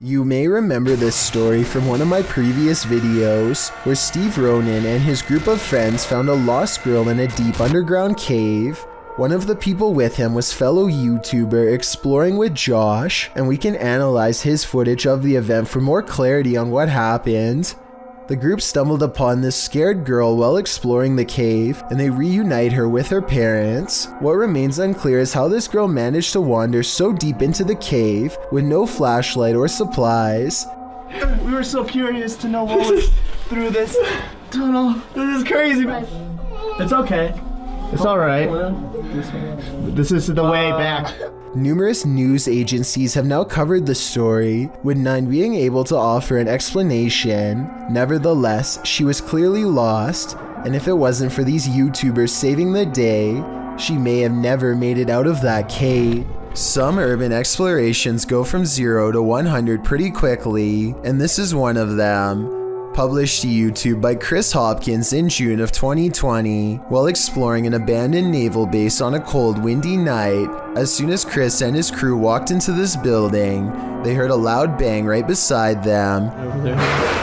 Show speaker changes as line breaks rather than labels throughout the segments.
You may remember this story from one of my previous videos, where Steve Ronan and his group of friends found a lost girl in a deep underground cave. One of the people with him was fellow YouTuber Exploring with Josh, and we can analyze his footage of the event for more clarity on what happened. The group stumbled upon this scared girl while exploring the cave, and they reunite her with her parents. What remains unclear is how this girl managed to wander so deep into the cave with no flashlight or supplies.
We were so curious to know what was through this tunnel. This is crazy, man. It's okay. It's alright. This is the way back.
Numerous news agencies have now covered the story, with none being able to offer an explanation. Nevertheless, she was clearly lost, and if it wasn't for these YouTubers saving the day, she may have never made it out of that cave. Some urban explorations go from 0 to 100 pretty quickly, and this is one of them. Published to YouTube by Chris Hopkins in June of 2020, while exploring an abandoned naval base on a cold, windy night. As soon as Chris and his crew walked into this building, they heard a loud bang right beside them.
Over there.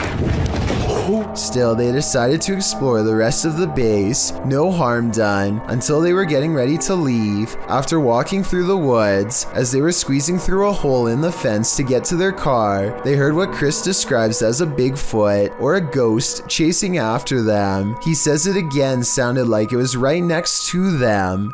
Still, they decided to explore the rest of the base, no harm done, until they were getting ready to leave. After walking through the woods, as they were squeezing through a hole in the fence to get to their car, they heard what Chris describes as a Bigfoot, or a ghost, chasing after them. He says it again sounded like it was right next to them.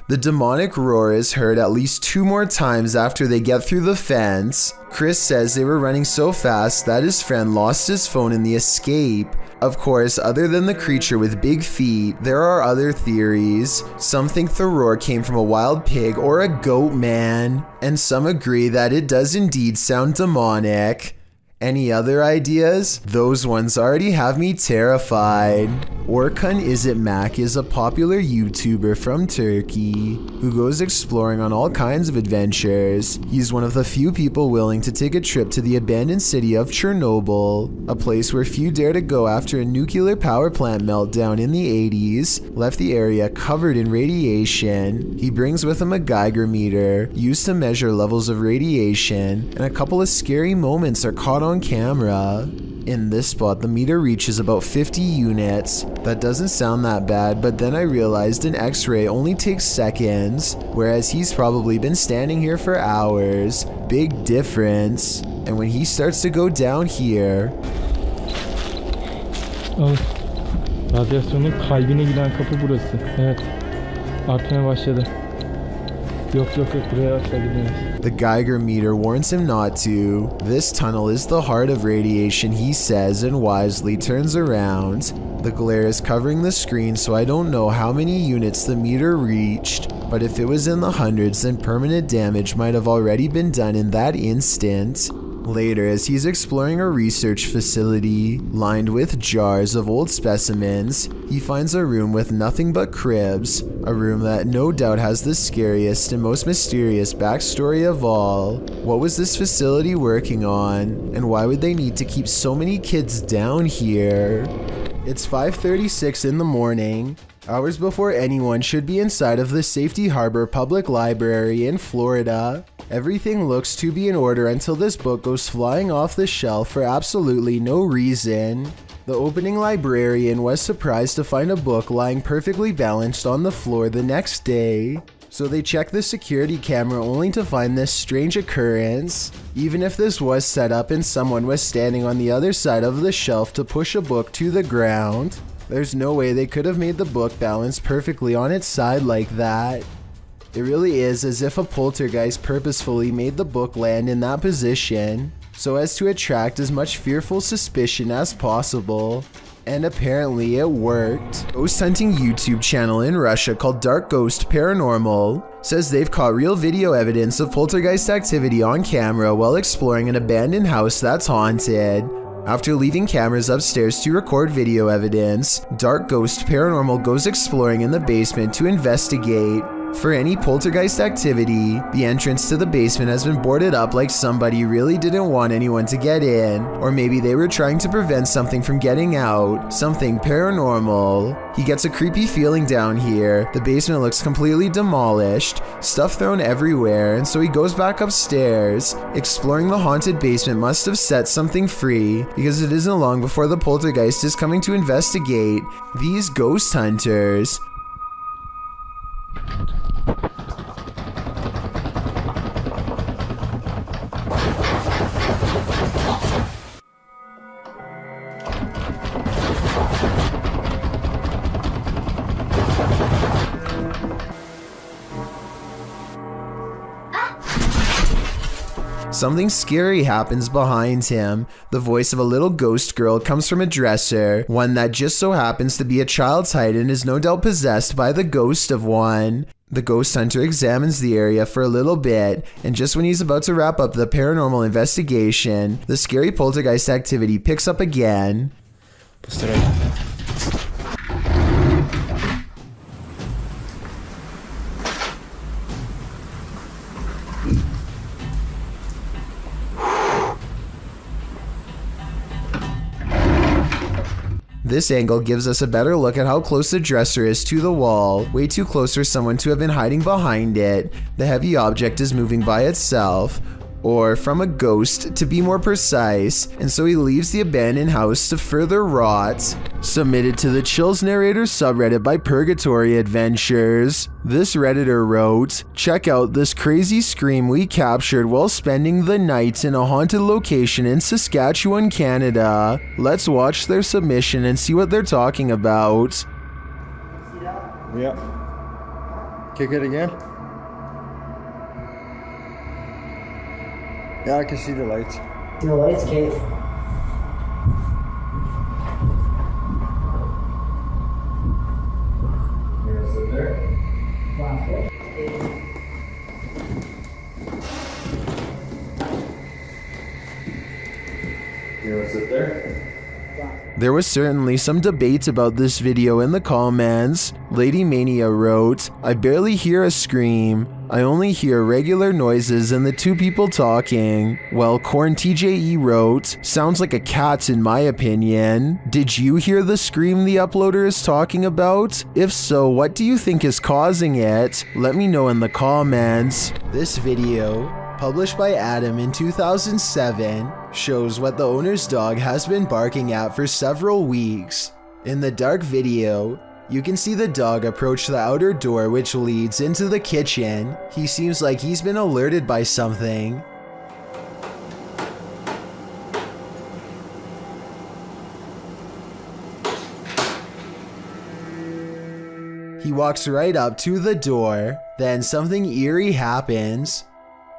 The demonic roar is heard at least 2 more times after they get through the fence. Chris says they were running so fast that his friend lost his phone in the escape. Of course, other than the creature with big feet, there are other theories. Some think the roar came from a wild pig or a goat man, and some agree that it does indeed sound demonic. Any other ideas? Those ones already have me terrified. Orkun Isitmak is a popular YouTuber from Turkey who goes exploring on all kinds of adventures. He's one of the few people willing to take a trip to the abandoned city of Chernobyl, a place where few dare to go after a nuclear power plant meltdown in the 80s left the area covered in radiation. He brings with him a Geiger meter used to measure levels of radiation, and a couple of scary moments are caught on camera. In this spot, the meter reaches about 50 units. That doesn't sound that bad, but then I realized an X-ray only takes seconds, whereas he's probably been standing here for hours. Big difference. And when he starts to go down here...
Radyasyonun kalbine giden kapı burası. Evet. Artmaya başladı. Yok, buraya asla gidemeyiz.
The Geiger meter warns him not to. This tunnel is the heart of radiation, he says, and wisely turns around. The glare is covering the screen, so I don't know how many units the meter reached, but if it was in the hundreds, then permanent damage might have already been done in that instant. Later, as he's exploring a research facility lined with jars of old specimens, he finds a room with nothing but cribs, a room that no doubt has the scariest and most mysterious backstory of all. What was this facility working on, and why would they need to keep so many kids down here? It's 5:36 in the morning, hours before anyone should be inside of the Safety Harbor Public Library in Florida. Everything looks to be in order until this book goes flying off the shelf for absolutely no reason. The opening librarian was surprised to find a book lying perfectly balanced on the floor the next day. So they checked the security camera only to find this strange occurrence. Even if this was set up and someone was standing on the other side of the shelf to push a book to the ground, there's no way they could have made the book balance perfectly on its side like that. It really is as if a poltergeist purposefully made the book land in that position, so as to attract as much fearful suspicion as possible. And apparently it worked. Ghost hunting YouTube channel in Russia called Dark Ghost Paranormal says they've caught real video evidence of poltergeist activity on camera while exploring an abandoned house that's haunted. After leaving cameras upstairs to record video evidence, Dark Ghost Paranormal goes exploring in the basement to investigate. For any poltergeist activity, the entrance to the basement has been boarded up like somebody really didn't want anyone to get in, or maybe they were trying to prevent something from getting out, something paranormal. He gets a creepy feeling down here. The basement looks completely demolished, stuff thrown everywhere, and so he goes back upstairs. Exploring the haunted basement must have set something free, because it isn't long before the poltergeist is coming to investigate these ghost hunters. Something scary happens behind him. The voice of a little ghost girl comes from a dresser, one that just so happens to be a child's height and is no doubt possessed by the ghost of one. The ghost hunter examines the area for a little bit, and just when he's about to wrap up the paranormal investigation, the scary poltergeist activity picks up again. This angle gives us a better look at how close the dresser is to the wall, way too close for someone to have been hiding behind it. The heavy object is moving by itself, or from a ghost to be more precise, and so he leaves the abandoned house to further rot. Submitted to the Chills Narrator subreddit by Purgatory Adventures. This redditor wrote, "Check out this crazy scream we captured while spending the night in a haunted location in Saskatchewan, Canada." Let's watch their submission and see what they're talking about.
Yeah. Kick it again. Yeah, I can see the lights.
See the lights, Kate?
You're gonna sit there? You gonna sit there?
There was certainly some debate about this video in the comments. Lady Mania wrote, "I barely hear a scream. I only hear regular noises and the two people talking." Well, Corn TJE wrote, "Sounds like a cat in my opinion. Did you hear the scream the uploader is talking about? If so, what do you think is causing it? Let me know in the comments." This video, published by Adam in 2007, shows what the owner's dog has been barking at for several weeks. In the dark video, you can see the dog approach the outer door which leads into the kitchen. He seems like he's been alerted by something. He walks right up to the door, then something eerie happens.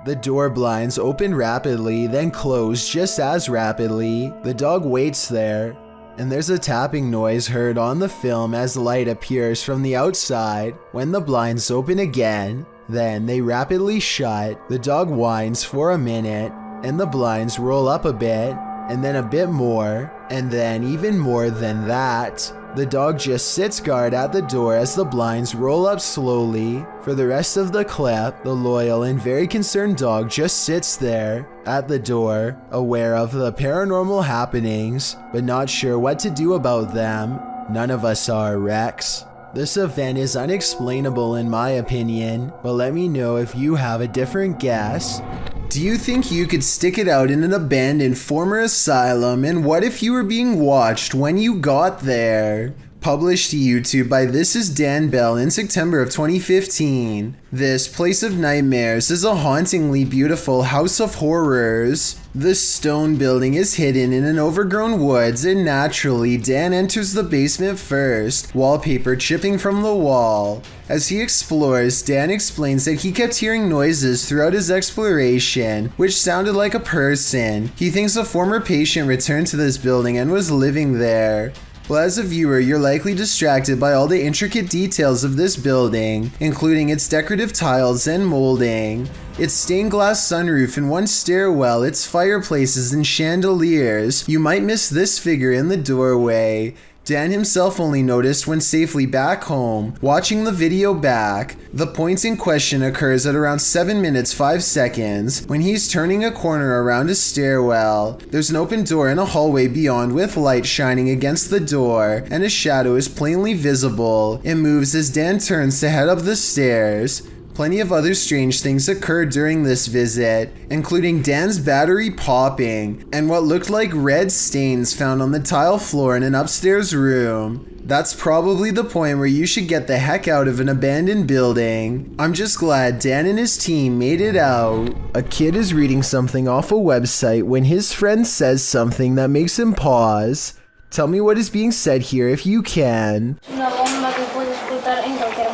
The door blinds open rapidly, then close just as rapidly. The dog waits there, and there's a tapping noise heard on the film as light appears from the outside. When the blinds open again, then they rapidly shut. The dog whines for a minute, and the blinds roll up a bit, and then a bit more, and then even more than that. The dog just sits guard at the door as the blinds roll up slowly. For the rest of the clip, the loyal and very concerned dog just sits there at the door, aware of the paranormal happenings, but not sure what to do about them. None of us are, Rex. This event is unexplainable in my opinion, but let me know if you have a different guess. Do you think you could stick it out in an abandoned former asylum, and what if you were being watched when you got there? Published to YouTube by This Is Dan Bell in September of 2015. This place of nightmares is a hauntingly beautiful house of horrors. The stone building is hidden in an overgrown woods, and naturally Dan enters the basement first, wallpaper chipping from the wall. As he explores, Dan explains that he kept hearing noises throughout his exploration, which sounded like a person. He thinks a former patient returned to this building and was living there. Well, as a viewer, you're likely distracted by all the intricate details of this building, including its decorative tiles and molding, its stained glass sunroof and one stairwell, its fireplaces and chandeliers. You might miss this figure in the doorway. Dan himself only noticed when safely back home, watching the video back. The point in question occurs at around 7 minutes 5 seconds when he's turning a corner around a stairwell. There's an open door in a hallway beyond with light shining against the door, and a shadow is plainly visible. It moves as Dan turns to head up the stairs. Plenty of other strange things occurred during this visit, including Dan's battery popping and what looked like red stains found on the tile floor in an upstairs room. That's probably the point where you should get the heck out of an abandoned building. I'm just glad Dan and his team made it out. A kid is reading something off a website when his friend says something that makes him pause. Tell me what is being said here if you can.
Una bomba que puede explotar en cualquier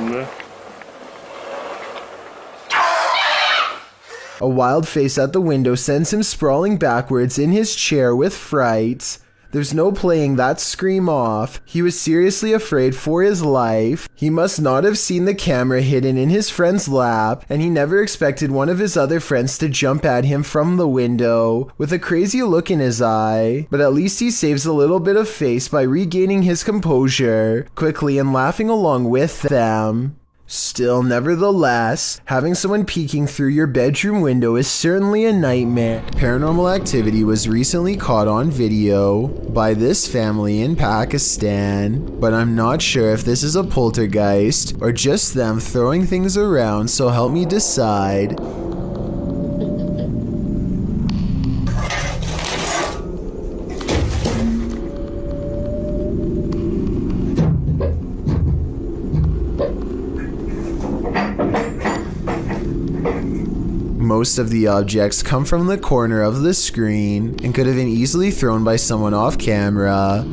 momento.
A wild face at the window sends him sprawling backwards in his chair with fright. There's no playing that scream off. He was seriously afraid for his life. He must not have seen the camera hidden in his friend's lap, and he never expected one of his other friends to jump at him from the window with a crazy look in his eye. But at least he saves a little bit of face by regaining his composure quickly and laughing along with them. Still, nevertheless, having someone peeking through your bedroom window is certainly a nightmare. Paranormal activity was recently caught on video by this family in Pakistan, but I'm not sure if this is a poltergeist or just them throwing things around, so help me decide. Most of the objects come from the corner of the screen and could have been easily thrown by someone off camera.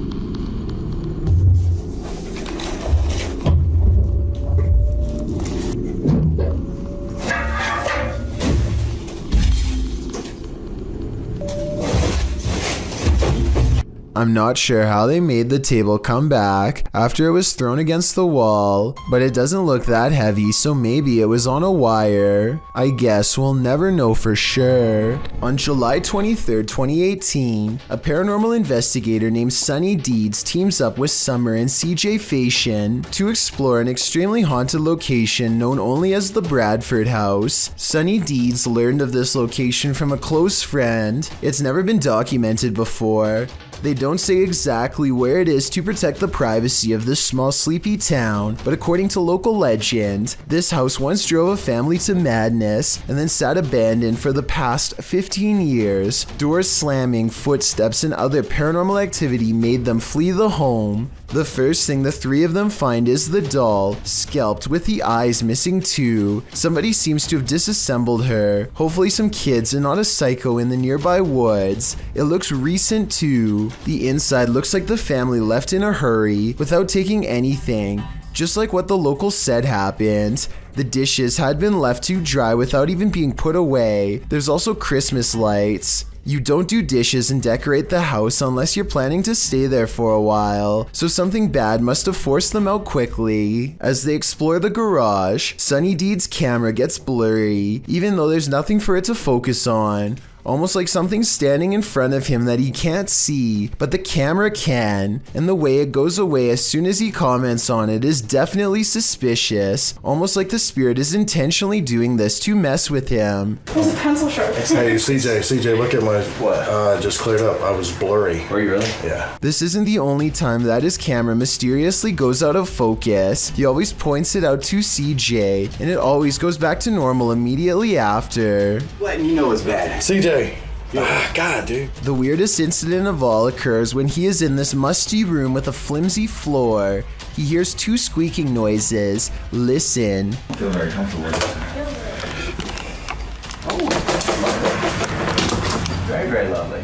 I'm not sure how they made the table come back after it was thrown against the wall, but it doesn't look that heavy, so maybe it was on a wire. I guess we'll never know for sure. On July 23rd, 2018, a paranormal investigator named Sunny Deeds teams up with Summer and CJ Fashion to explore an extremely haunted location known only as the Bradford house. Sunny Deeds learned of this location from a close friend. It's never been documented before. They don't say exactly where it is to protect the privacy of this small sleepy town, but according to local legend, this house once drove a family to madness and then sat abandoned for the past 15 years. Doors slamming, footsteps, and other paranormal activity made them flee the home. The first thing the three of them find is the doll, scalped with the eyes missing too. Somebody seems to have disassembled her. Hopefully some kids and not a psycho in the nearby woods. It looks recent too. The inside looks like the family left in a hurry without taking anything. Just like what the locals said happened. The dishes had been left to dry without even being put away. There's also Christmas lights. You don't do dishes and decorate the house unless you're planning to stay there for a while, so something bad must have forced them out quickly. As they explore the garage, Sunny Deeds' camera gets blurry, even though there's nothing for it to focus on. Almost like something's standing in front of him that he can't see, but the camera can, and the way it goes away as soon as he comments on it is definitely suspicious, almost like the spirit is intentionally doing this to mess with him.
There's a pencil sharp.
Hey, CJ, look at my... What? Just cleared up. I was blurry.
Were you really?
Yeah.
This isn't the only time that his camera mysteriously goes out of focus. He always points it out to CJ, and it always goes back to normal immediately after.
Letting you know it's bad.
CJ. God, dude.
The weirdest incident of all occurs when he is in this musty room with a flimsy floor. He hears two squeaking noises. Listen.
I feel very comfortable with it. Oh, very, very lovely.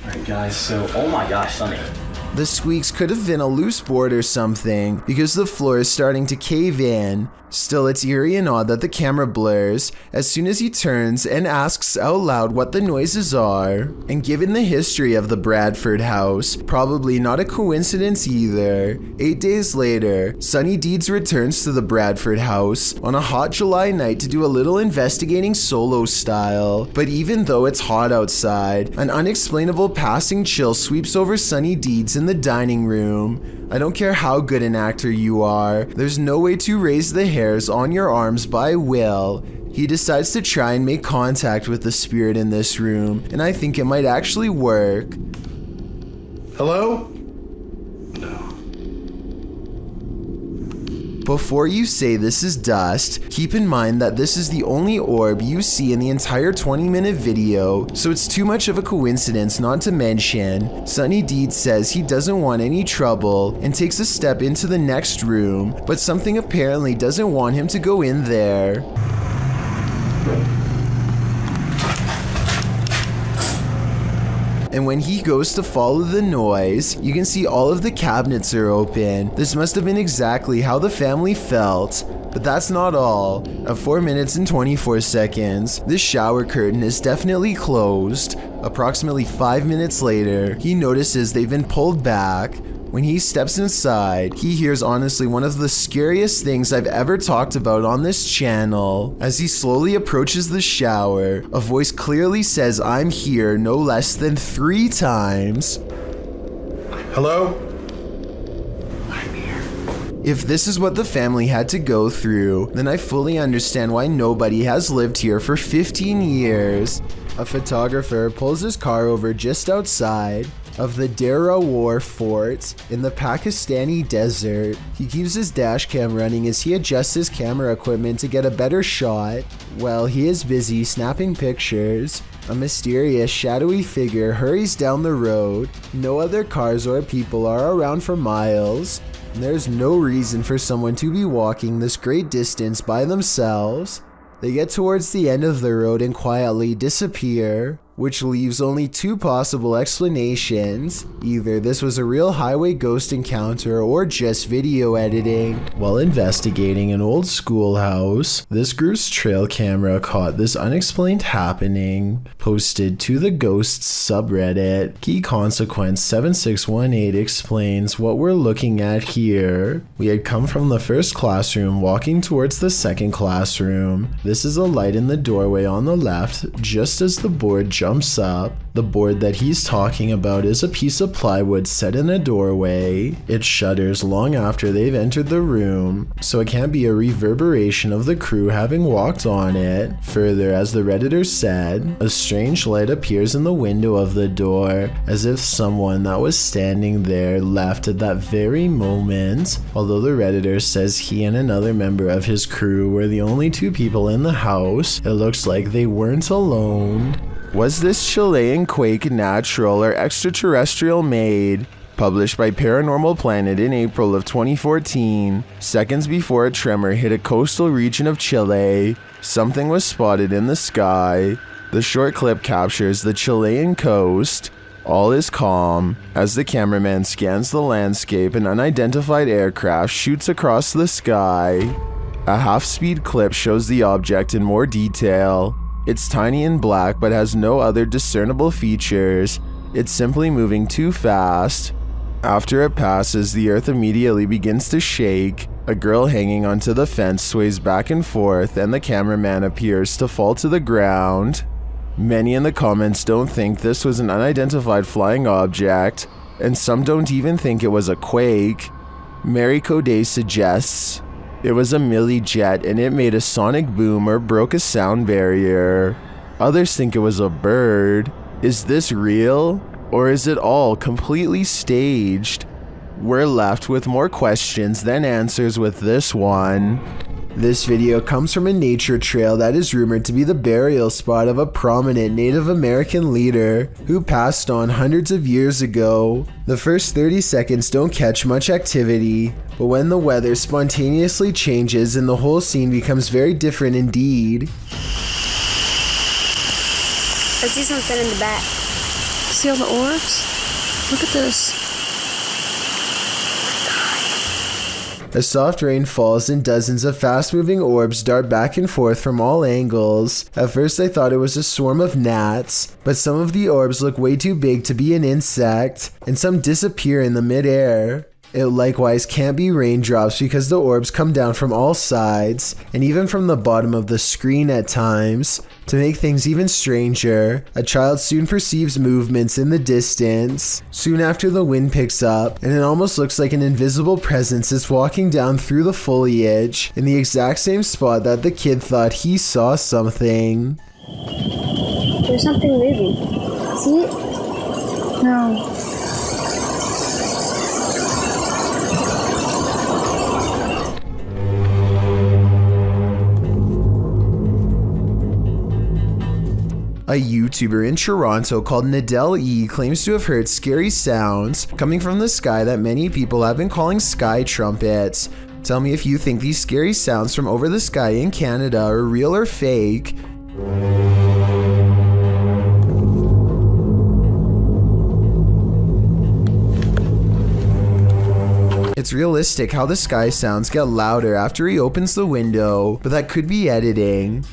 Alright guys, so, oh my gosh, Sunny.
The squeaks could have been a loose board or something because the floor is starting to cave in. Still, it's eerie and odd that the camera blurs as soon as he turns and asks out loud what the noises are. And given the history of the Bradford house, probably not a coincidence either. 8 days later, Sonny Deeds returns to the Bradford house on a hot July night to do a little investigating solo style. But even though it's hot outside, an unexplainable passing chill sweeps over Sonny Deeds in the dining room. I don't care how good an actor you are, there's no way to raise the hairs on your arms by will. He decides to try and make contact with the spirit in this room, and I think it might actually work.
Hello?
Before you say this is dust, keep in mind that this is the only orb you see in the entire 20-minute video, so it's too much of a coincidence not to mention. Sonny Deeds says he doesn't want any trouble and takes a step into the next room, but something apparently doesn't want him to go in there. And when he goes to follow the noise, you can see all of the cabinets are open. This must have been exactly how the family felt. But that's not all. At 4 minutes and 24 seconds, this shower curtain is definitely closed. Approximately 5 minutes later, he notices they've been pulled back. When he steps inside, he hears honestly one of the scariest things I've ever talked about on this channel. As he slowly approaches the shower, a voice clearly says "I'm here" no less than 3 times.
Hello?
If this is what the family had to go through, then I fully understand why nobody has lived here for 15 years. A photographer pulls his car over just outside of the Territorial fort in the Pakistani desert. He keeps his dashcam running as he adjusts his camera equipment to get a better shot. While he is busy snapping pictures, a mysterious shadowy figure hurries down the road. No other cars or people are around for miles. There's no reason for someone to be walking this great distance by themselves. They get towards the end of the road and quietly disappear, which leaves only 2 possible explanations. Either this was a real highway ghost encounter or just video editing. While investigating an old schoolhouse, this group's trail camera caught this unexplained happening. Posted to the ghosts subreddit, Key Consequence 7618 explains what we're looking at here. We had come from the first classroom walking towards the second classroom. This is a light in the doorway on the left, just as the board jumps up. The board that he's talking about is a piece of plywood set in a doorway. It shudders long after they've entered the room, so it can't be a reverberation of the crew having walked on it. Further, as the Redditor said, a strange light appears in the window of the door, as if someone that was standing there left at that very moment. Although the Redditor says he and another member of his crew were the only 2 people in the house, it looks like they weren't alone. Was this Chilean quake natural or extraterrestrial made? Published by Paranormal Planet in April of 2014, seconds before a tremor hit a coastal region of Chile, something was spotted in the sky. The short clip captures the Chilean coast. All is calm. As the cameraman scans the landscape, an unidentified aircraft shoots across the sky. A half-speed clip shows the object in more detail. It's tiny and black but has no other discernible features. It's simply moving too fast. After it passes, the earth immediately begins to shake. A girl hanging onto the fence sways back and forth, and the cameraman appears to fall to the ground. Many in the comments don't think this was an unidentified flying object, and some don't even think it was a quake. Mary Coday suggests it was a milli jet and it made a sonic boom or broke a sound barrier. Others think it was a bird. Is this real? Or is it all completely staged? We're left with more questions than answers with this one. This video comes from a nature trail that is rumored to be the burial spot of a prominent Native American leader who passed on hundreds of years ago. The first 30 seconds don't catch much activity, but when the weather spontaneously changes and the whole scene becomes very different indeed.
I see something in the back.
See all the orbs? Look at this.
A soft rain falls and dozens of fast-moving orbs dart back and forth from all angles. At first I thought it was a swarm of gnats, but some of the orbs look way too big to be an insect, and some disappear in the mid-air. It likewise can't be raindrops because the orbs come down from all sides, and even from the bottom of the screen at times. To make things even stranger, a child soon perceives movements in the distance. Soon after, the wind picks up, and it almost looks like an invisible presence is walking down through the foliage in the exact same spot that the kid thought he saw something.
There's something moving. See it? No.
A YouTuber in Toronto called Nadell E claims to have heard scary sounds coming from the sky that many people have been calling sky trumpets. Tell me if you think these scary sounds from over the sky in Canada are real or fake. It's realistic how the sky sounds get louder after he opens the window, but that could be editing.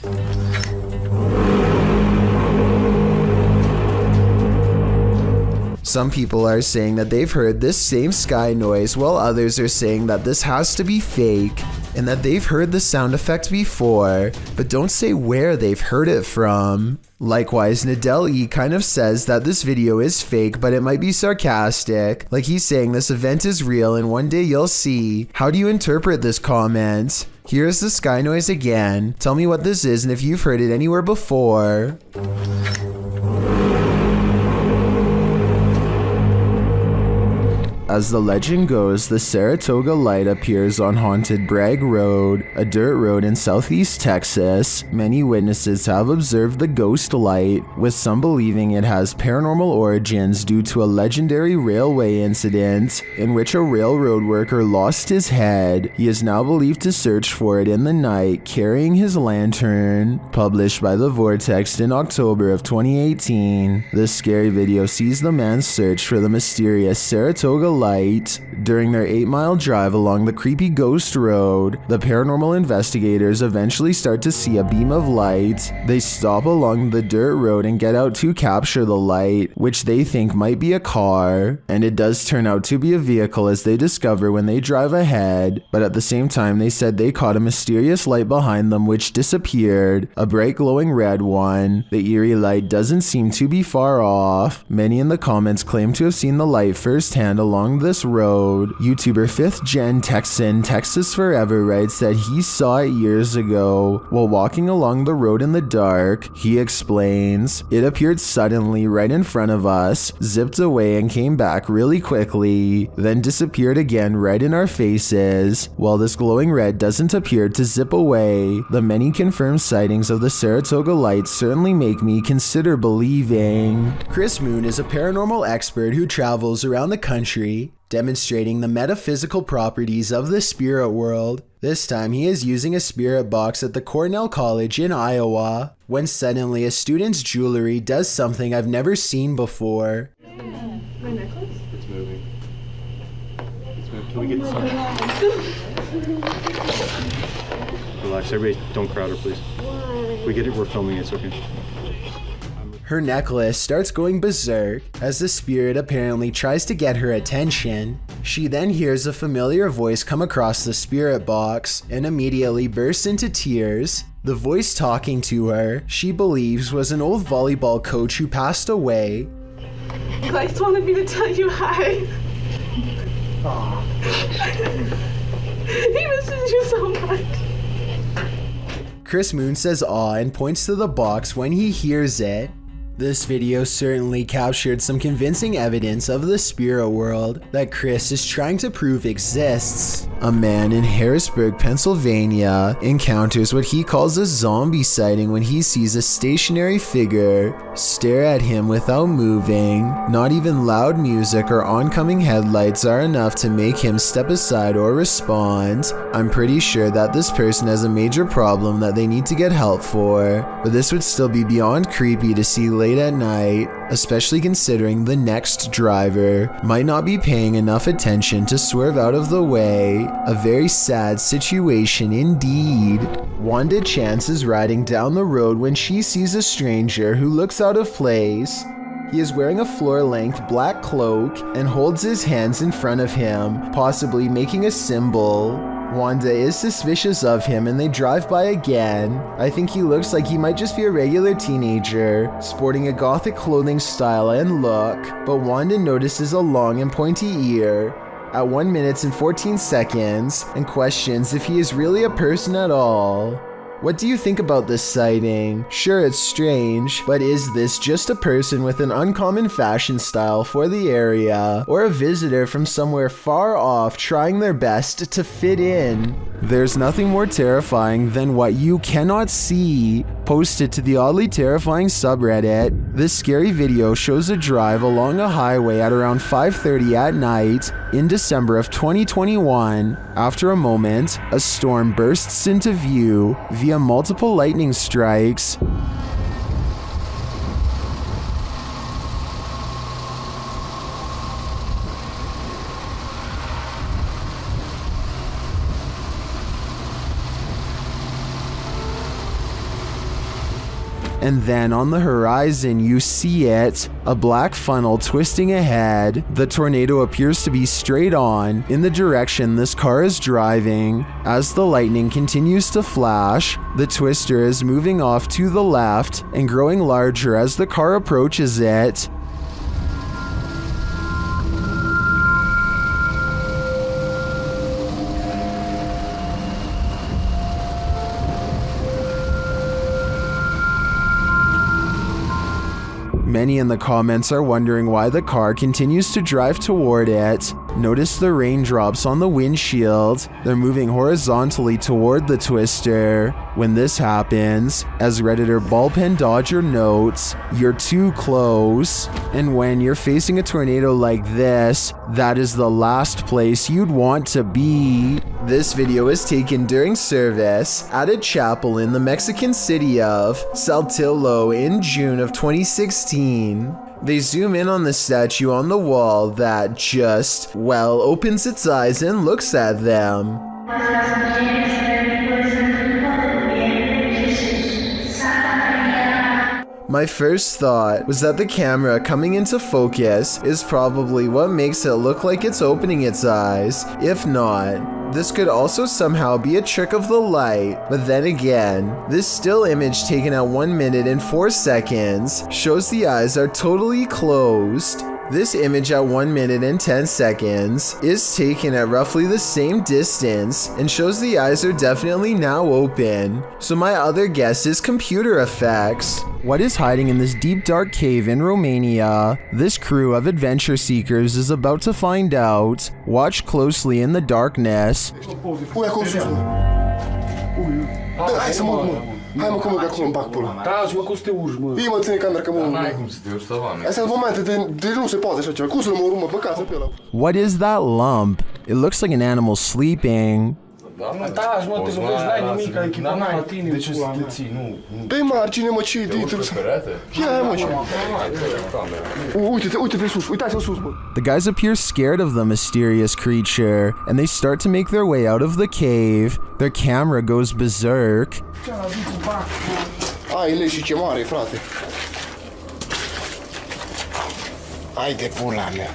Some people are saying that they've heard this same sky noise, while others are saying that this has to be fake and that they've heard the sound effect before, but don't say where they've heard it from. Likewise, Nadell E kind of says that this video is fake, but it might be sarcastic, like he's saying this event is real and one day you'll see. How do you interpret this comment? Here's the sky noise again. Tell me what this is and if you've heard it anywhere before. As the legend goes, the Saratoga light appears on haunted Bragg Road, a dirt road in southeast Texas. Many witnesses have observed the ghost light, with some believing it has paranormal origins due to a legendary railway incident in which a railroad worker lost his head. He is now believed to search for it in the night, carrying his lantern. Published by The Vortex in October of 2018, this scary video sees the man's search for the mysterious Saratoga light. During their 8-mile drive along the creepy ghost road, the paranormal investigators eventually start to see a beam of light. They stop along the dirt road and get out to capture the light, which they think might be a car, and it does turn out to be a vehicle as they discover when they drive ahead. But at the same time, they said they caught a mysterious light behind them which disappeared, a bright glowing red one. The eerie light doesn't seem to be far off. Many in the comments claim to have seen the light firsthand along this road. YouTuber 5th Gen Texan Texas Forever writes that he saw it years ago while walking along the road in the dark. He explains, "It appeared suddenly right in front of us, zipped away and came back really quickly, then disappeared again right in our faces. While this glowing red doesn't appear to zip away, the many confirmed sightings of the Saratoga light certainly make me consider believing." Chris Moon is a paranormal expert who travels around the country demonstrating the metaphysical properties of the spirit world. This time he is using a spirit box at the Cornell College in Iowa, when suddenly a student's jewelry does something I've never seen before.
My necklace?
It's moving. Can we get some? Relax, everybody, don't crowd her, please.
Why?
We get it, we're filming it, it's okay.
Her necklace starts going berserk as the spirit apparently tries to get her attention. She then hears a familiar voice come across the spirit box and immediately bursts into tears. The voice talking to her, she believes, was an old volleyball coach who passed away.
I just wanted me to tell you hi. He misses you so much.
Chris Moon says aw and points to the box when he hears it. This video certainly captured some convincing evidence of the spirit world that Chris is trying to prove exists. A man in Harrisburg, Pennsylvania encounters what he calls a zombie sighting when he sees a stationary figure stare at him without moving. Not even loud music or oncoming headlights are enough to make him step aside or respond. I'm pretty sure that this person has a major problem that they need to get help for, but this would still be beyond creepy to see later late at night, especially considering the next driver might not be paying enough attention to swerve out of the way. A very sad situation indeed. Wanda Chance is riding down the road when she sees a stranger who looks out of place. He is wearing a floor-length black cloak and holds his hands in front of him, possibly making a symbol. Wanda is suspicious of him and they drive by again. I think he looks like he might just be a regular teenager, sporting a gothic clothing style and look, but Wanda notices a long and pointy ear at 1 minute and 14 seconds and questions if he is really a person at all. What do you think about this sighting? Sure, it's strange, but is this just a person with an uncommon fashion style for the area, or a visitor from somewhere far off trying their best to fit in? There's nothing more terrifying than what you cannot see. Posted to the oddly terrifying subreddit, this scary video shows a drive along a highway at around 5:30 at night in December of 2021. After a moment, a storm bursts into view via multiple lightning strikes. And then on the horizon you see it, a black funnel twisting ahead. The tornado appears to be straight on in the direction this car is driving. As the lightning continues to flash, the twister is moving off to the left and growing larger as the car approaches it. Many in the comments are wondering why the car continues to drive toward it. Notice the raindrops on the windshield. They're moving horizontally toward the twister. When this happens, as Redditor Ballpen Dodger notes, you're too close. And when you're facing a tornado like this, that is the last place you'd want to be. This video was taken during service at a chapel in the Mexican city of Saltillo in June of 2016. They zoom in on the statue on the wall that just, well, opens its eyes and looks at them. My first thought was that the camera coming into focus is probably what makes it look like it's opening its eyes. If not, this could also somehow be a trick of the light, but then again, this still image taken at 1 minute and 4 seconds shows the eyes are totally closed. This image at 1 minute and 10 seconds is taken at roughly the same distance and shows the eyes are definitely now open. So my other guess is computer effects. What is hiding in this deep dark cave in Romania? This crew of adventure seekers is about to find out. Watch closely in the darkness.
Hai să mă urc, mă. Hai mă, că mă, de acum îmi bag pula.
Taci, mă, cum să te urci, mă?
Ii, mă, ține camera, că mă urc.
N-ai cum să te urci, să oameni.
Astea sunt momente de nu se poate așa ceva. Cum să nu mă urc, mă, băcați pe ăla.
What is that lump? It looks like an animal sleeping.
Taci, mă, te lovești, n-ai nimic, ai echipat la tine. De ce să te ții? Nu.
Dă-i margine, mă, ce-i de trebuie să... Ia, mă, ce... Uite-te sus, uitați-vă sus, bă.
The guys appear scared of the mysterious creature, and they start to make their way out of the cave. Their camera goes berserk.
Ai lei și ce mare, frate. Hai de pula mea.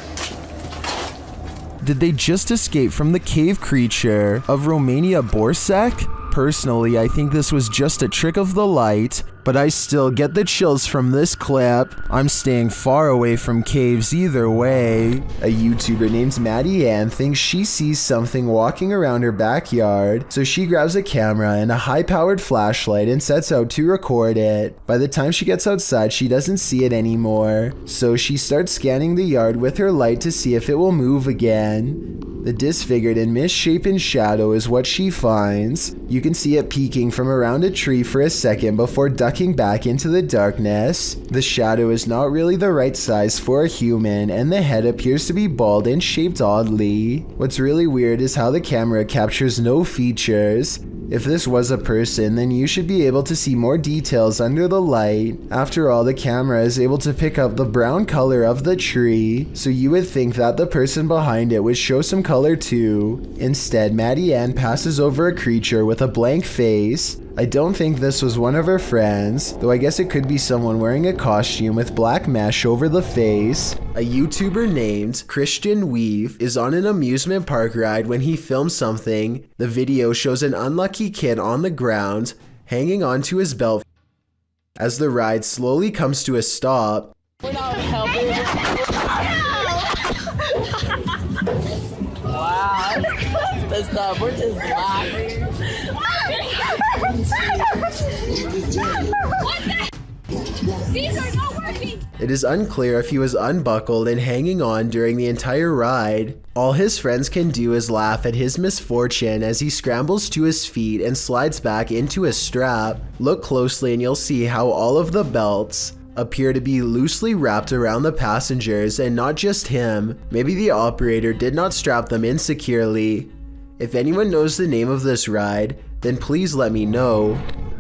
Did they just escape from the cave creature of Romania Borsec? Personally, I think this was just a trick of the light, but I still get the chills from this clip. I'm staying far away from caves either way. A YouTuber named Maddie Ann thinks she sees something walking around her backyard, so she grabs a camera and a high-powered flashlight and sets out to record it. By the time she gets outside, she doesn't see it anymore, so she starts scanning the yard with her light to see if it will move again. The disfigured and misshapen shadow is what she finds. You can see it peeking from around a tree for a second before ducking back into the darkness. The shadow is not really the right size for a human, and the head appears to be bald and shaped oddly. What's really weird is how the camera captures no features. If this was a person, then you should be able to see more details under the light. After all, the camera is able to pick up the brown color of the tree, so you would think that the person behind it would show some color too. Instead, Maddie Ann passes over a creature with a blank face. I don't think this was one of her friends, though I guess it could be someone wearing a costume with black mesh over the face. A YouTuber named Christian Weave is on an amusement park ride when he films something. The video shows an unlucky kid on the ground, hanging onto his belt. As the ride slowly comes to a stop,
We're not helping. Wow, that's messed up. We're just laughing.
These are not working!
it is unclear if he was unbuckled and hanging on during the entire ride. All his friends can do is laugh at his misfortune as he scrambles to his feet and slides back into his strap. Look closely and you'll see how all of the belts appear to be loosely wrapped around the passengers, and not just him. Maybe the operator did not strap them in securely. If anyone knows the name of this ride, then please let me know.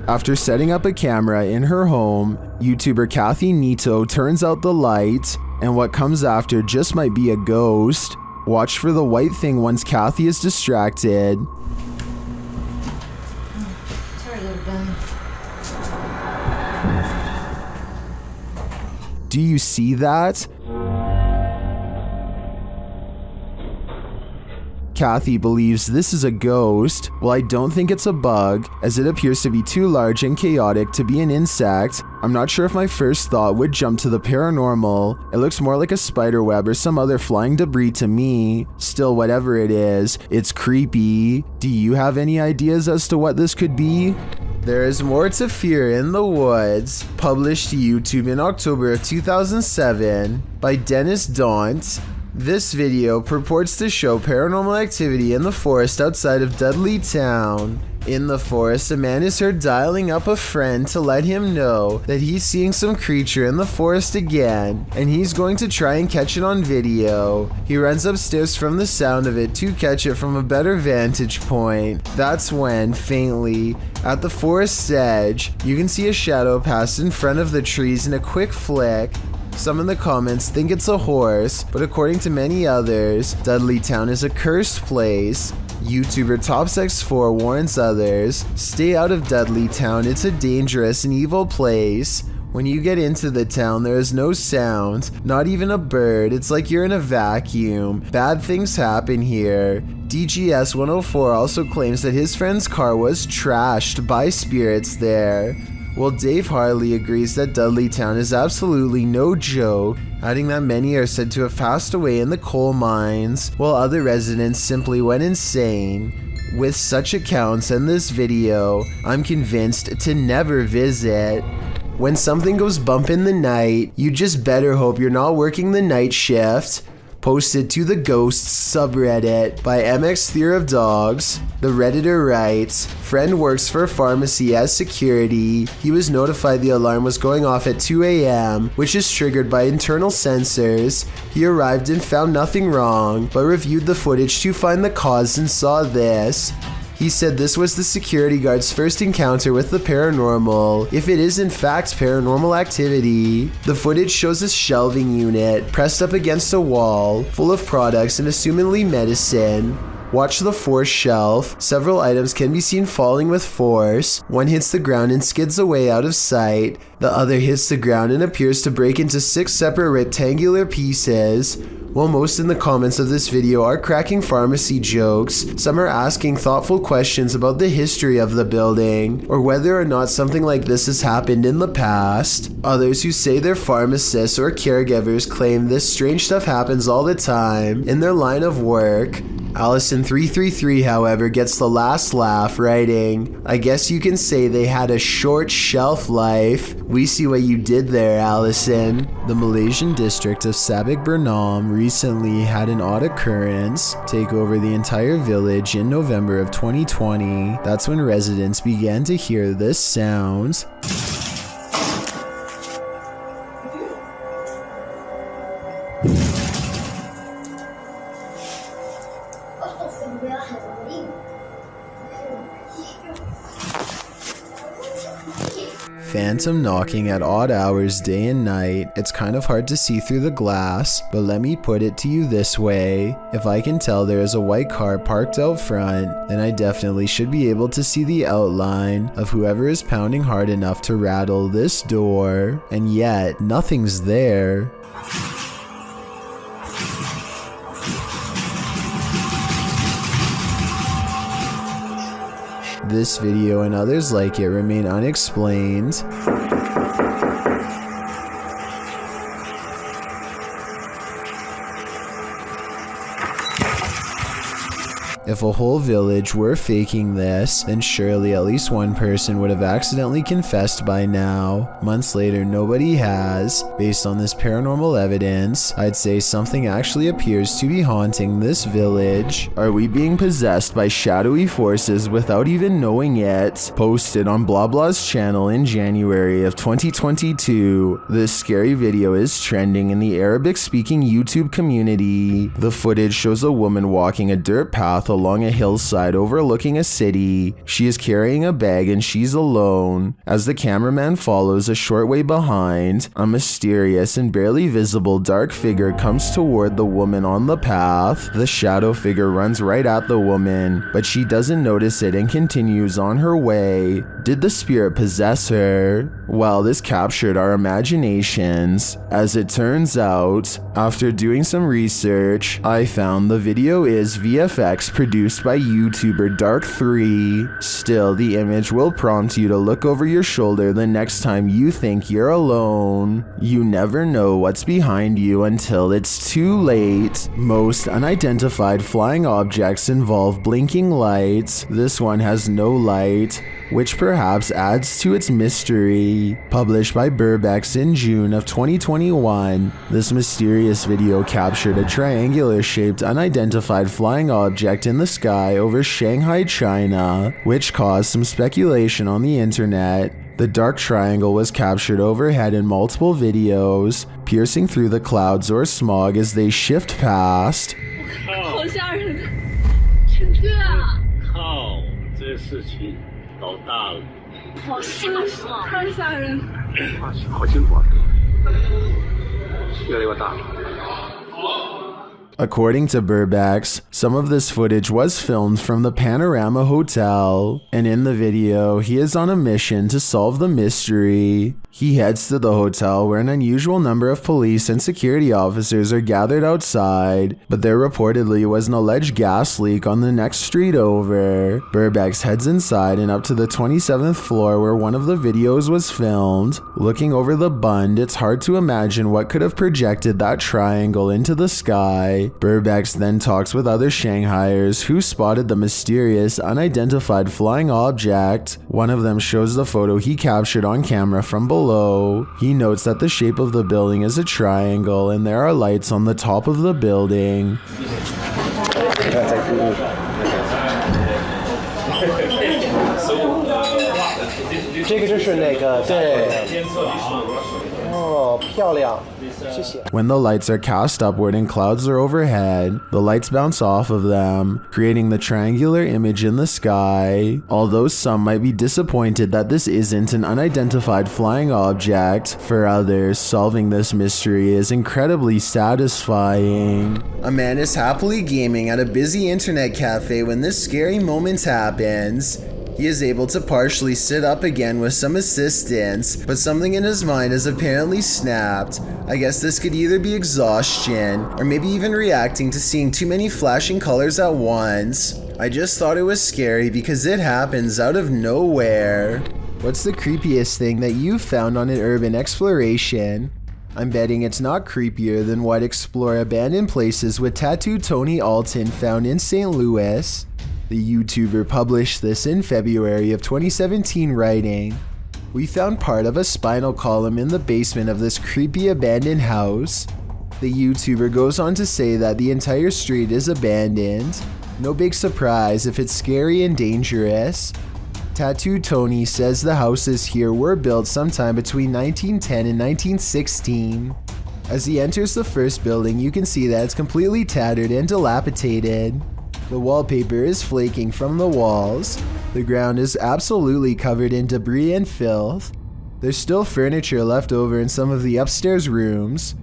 After setting up a camera in her home, YouTuber Kathy Nito turns out the light, and what comes after just might be a ghost. Watch for the white thing once Kathy is distracted.
Sorry, little Ben.
Do you see that? Kathy believes this is a ghost. Well, I don't think it's a bug, as it appears to be too large and chaotic to be an insect. I'm not sure if my first thought would jump to the paranormal. It looks more like a spider web or some other flying debris to me. Still, whatever it is, it's creepy. Do you have any ideas as to what this could be? There is More to Fear in the Woods, published to YouTube in October of 2007 by Dennis Daunt. This video purports to show paranormal activity in the forest outside of Dudley Town. In the forest, a man is heard dialing up a friend to let him know that he's seeing some creature in the forest again, and he's going to try and catch it on video. He runs upstairs from the sound of it to catch it from a better vantage point. That's when, faintly, at the forest's edge, you can see a shadow pass in front of the trees in a quick flick. Some in the comments think it's a horse, but according to many others, Dudley Town is a cursed place. YouTuber TopsX4 warns others, stay out of Dudley Town, it's a dangerous and evil place. When you get into the town, there is no sound, not even a bird, it's like you're in a vacuum. Bad things happen here. DGS 104 also claims that his friend's car was trashed by spirits there. Well, Dave Harley agrees that Dudley Town is absolutely no joke, adding that many are said to have passed away in the coal mines, while other residents simply went insane. With such accounts and this video, I'm convinced to never visit. When something goes bump in the night, you just better hope you're not working the night shift. Posted to the Ghosts subreddit by MX Fear of Dogs. The Redditor writes, friend works for a pharmacy as security. He was notified the alarm was going off at 2 a.m., which is triggered by internal sensors. He arrived and found nothing wrong, but reviewed the footage to find the cause and saw this. He said this was the security guard's first encounter with the paranormal, if it is in fact paranormal activity. The footage shows a shelving unit pressed up against a wall, full of products and assumedly medicine. Watch the fourth shelf. Several items can be seen falling with force. One hits the ground and skids away out of sight. The other hits the ground and appears to break into 6 separate rectangular pieces. While most in the comments of this video are cracking pharmacy jokes, some are asking thoughtful questions about the history of the building, or whether or not something like this has happened in the past. Others who say they're pharmacists or caregivers claim this strange stuff happens all the time in their line of work. Allison333, however, gets the last laugh, writing, I guess you can say they had a short shelf life. We see what you did there, Allison. The Malaysian district of Sabak Bernam recently had an odd occurrence take over the entire village in November of 2020. That's when residents began to hear this sound. phantom knocking at odd hours day and night. It's kind of hard to see through the glass, but let me put it to you this way. If I can tell there is a white car parked out front, then I definitely should be able to see the outline of whoever is pounding hard enough to rattle this door, and yet nothing's there. This video and others like it remain unexplained. If a whole village were faking this, then surely at least one person would have accidentally confessed by now. Months later, nobody has. Based on this paranormal evidence, I'd say something actually appears to be haunting this village. Are we being possessed by shadowy forces without even knowing it? Posted on Bloblaw's channel in January of 2022. This scary video is trending in the Arabic-speaking YouTube community. The footage shows a woman walking a dirt path along a hillside overlooking a city. She is carrying a bag and she's alone. As the cameraman follows a short way behind, a mysterious and barely visible dark figure comes toward the woman on the path. The shadow figure runs right at the woman, but she doesn't notice it and continues on her way. Did the spirit possess her? Well, this captured our imaginations. As it turns out, after doing some research, I found the video is VFX produced by YouTuber Dark3. Still, the image will prompt you to look over your shoulder the next time you think you're alone. You never know what's behind you until it's too late. Most unidentified flying objects involve blinking lights. This one has no light, which perhaps adds to its mystery. Published by Burbex in June of 2021, this mysterious video captured a triangular-shaped unidentified flying object in the sky over Shanghai, China, which caused some speculation on the internet. The dark triangle was captured overhead in multiple videos, piercing through the clouds or smog as they shift past.
好吓人！陈哥啊！
靠，这事情搞大了！
好吓人，太吓人了！
好辛苦啊，越来越大了。
According to Burbex, some of this footage was filmed from the Panorama Hotel, and in the video, he is on a mission to solve the mystery. He heads to the hotel where an unusual number of police and security officers are gathered outside, but there reportedly was an alleged gas leak on the next street over. Burbex heads inside and up to the 27th floor where one of the videos was filmed. Looking over the bund, it's hard to imagine what could have projected that triangle into the sky. Burbex then talks with other Shanghaiers who spotted the mysterious, unidentified flying object. One of them shows the photo he captured on camera from below. He notes that the shape of the building is a triangle and there are lights on the top of the building.
这个就是那个对。哦，漂亮，谢谢。
When the lights are cast upward and clouds are overhead, the lights bounce off of them, creating the triangular image in the sky. Although some might be disappointed that this isn't an unidentified flying object, for others, solving this mystery is incredibly satisfying. A man is happily gaming at a busy internet cafe when this scary moment happens. He is able to partially sit up again with some assistance, but something in his mind has apparently snapped. I guess this could either be exhaustion, or maybe even reacting to seeing too many flashing colors at once. I just thought it was scary because it happens out of nowhere. What's the creepiest thing that you found on an urban exploration? I'm betting it's not creepier than what Explore Abandoned Places with Tattoo Tony Alton found in St. Louis. The YouTuber published this in February of 2017, writing, "We found part of a spinal column in the basement of this creepy abandoned house." The YouTuber goes on to say that the entire street is abandoned. No big surprise if it's scary and dangerous. Tattoo Tony says the houses here were built sometime between 1910 and 1916. As he enters the first building, you can see that it's completely tattered and dilapidated. The wallpaper is flaking from the walls. The ground is absolutely covered in debris and filth. There's still furniture left over in some of the upstairs rooms.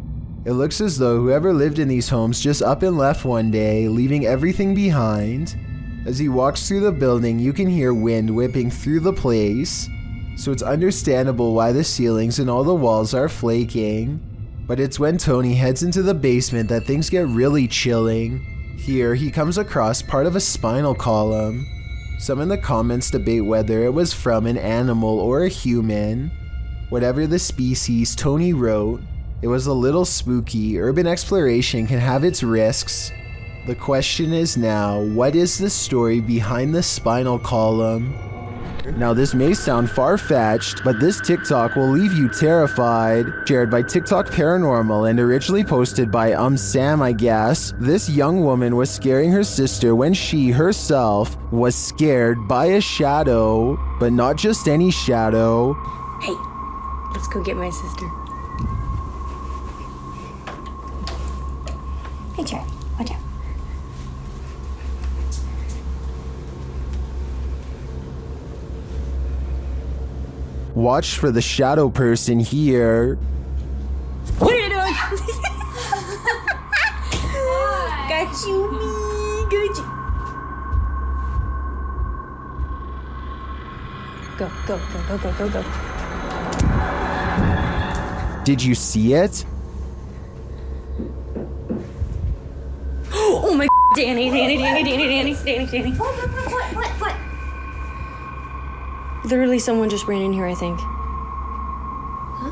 It looks as though whoever lived in these homes just up and left one day, leaving everything behind. As he walks through the building, you can hear wind whipping through the place, so it's understandable why the ceilings and all the walls are flaking. But it's when Tony heads into the basement that things get really chilling. Here, he comes across part of a spinal column. Some in the comments debate whether it was from an animal or a human. Whatever the species, Tony wrote, it was a little spooky. Urban exploration can have its risks. The question is now, what is the story behind the spinal column? Now this may sound far-fetched, but this TikTok will leave you terrified. Shared by TikTok Paranormal and originally posted by Sam, I guess. This young woman was scaring her sister when she herself was scared by a shadow, but not just any shadow.
Hey, let's go get my sister. Hey, Jared, watch out.
Watch for the shadow person here.
What are you doing? Got you, me. Got you. Go, go, go, go, go, go, go.
Did you see it?
Oh my Danny. What? Literally, someone just ran in here, I think. Huh?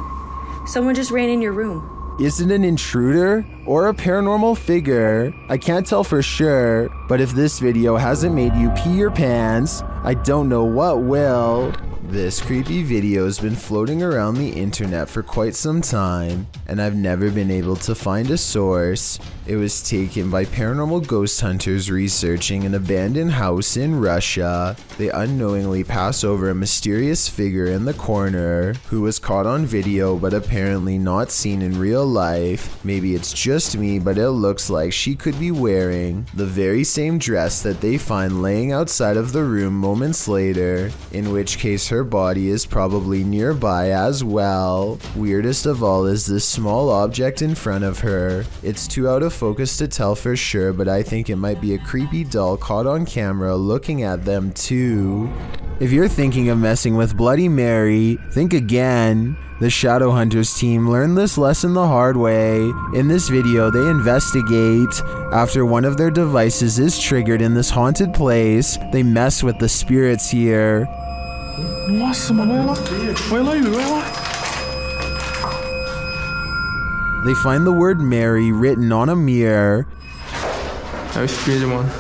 Someone just ran in your room.
Is it an intruder or a paranormal figure? I can't tell for sure, but if this video hasn't made you pee your pants, I don't know what will. This creepy video has been floating around the internet for quite some time, and I've never been able to find a source. It was taken by paranormal ghost hunters researching an abandoned house in Russia. They unknowingly pass over a mysterious figure in the corner who was caught on video but apparently not seen in real life. Maybe it's just me, but it looks like she could be wearing the very same dress that they find laying outside of the room moments later, in which case her body is probably nearby as well. Weirdest of all is this small object in front of her. It's too out of focus to tell for sure, but I think it might be a creepy doll caught on camera looking at them too. If you're thinking of messing with Bloody Mary, think again. The Shadow Hunters team learned this lesson the hard way. In this video, they investigate. After one of their devices is triggered in this haunted place, they mess with the spirits here.
Nossa, mano, olha lá, olha lá.
They find the word Mary written on a mirror.
É o espelho, mano.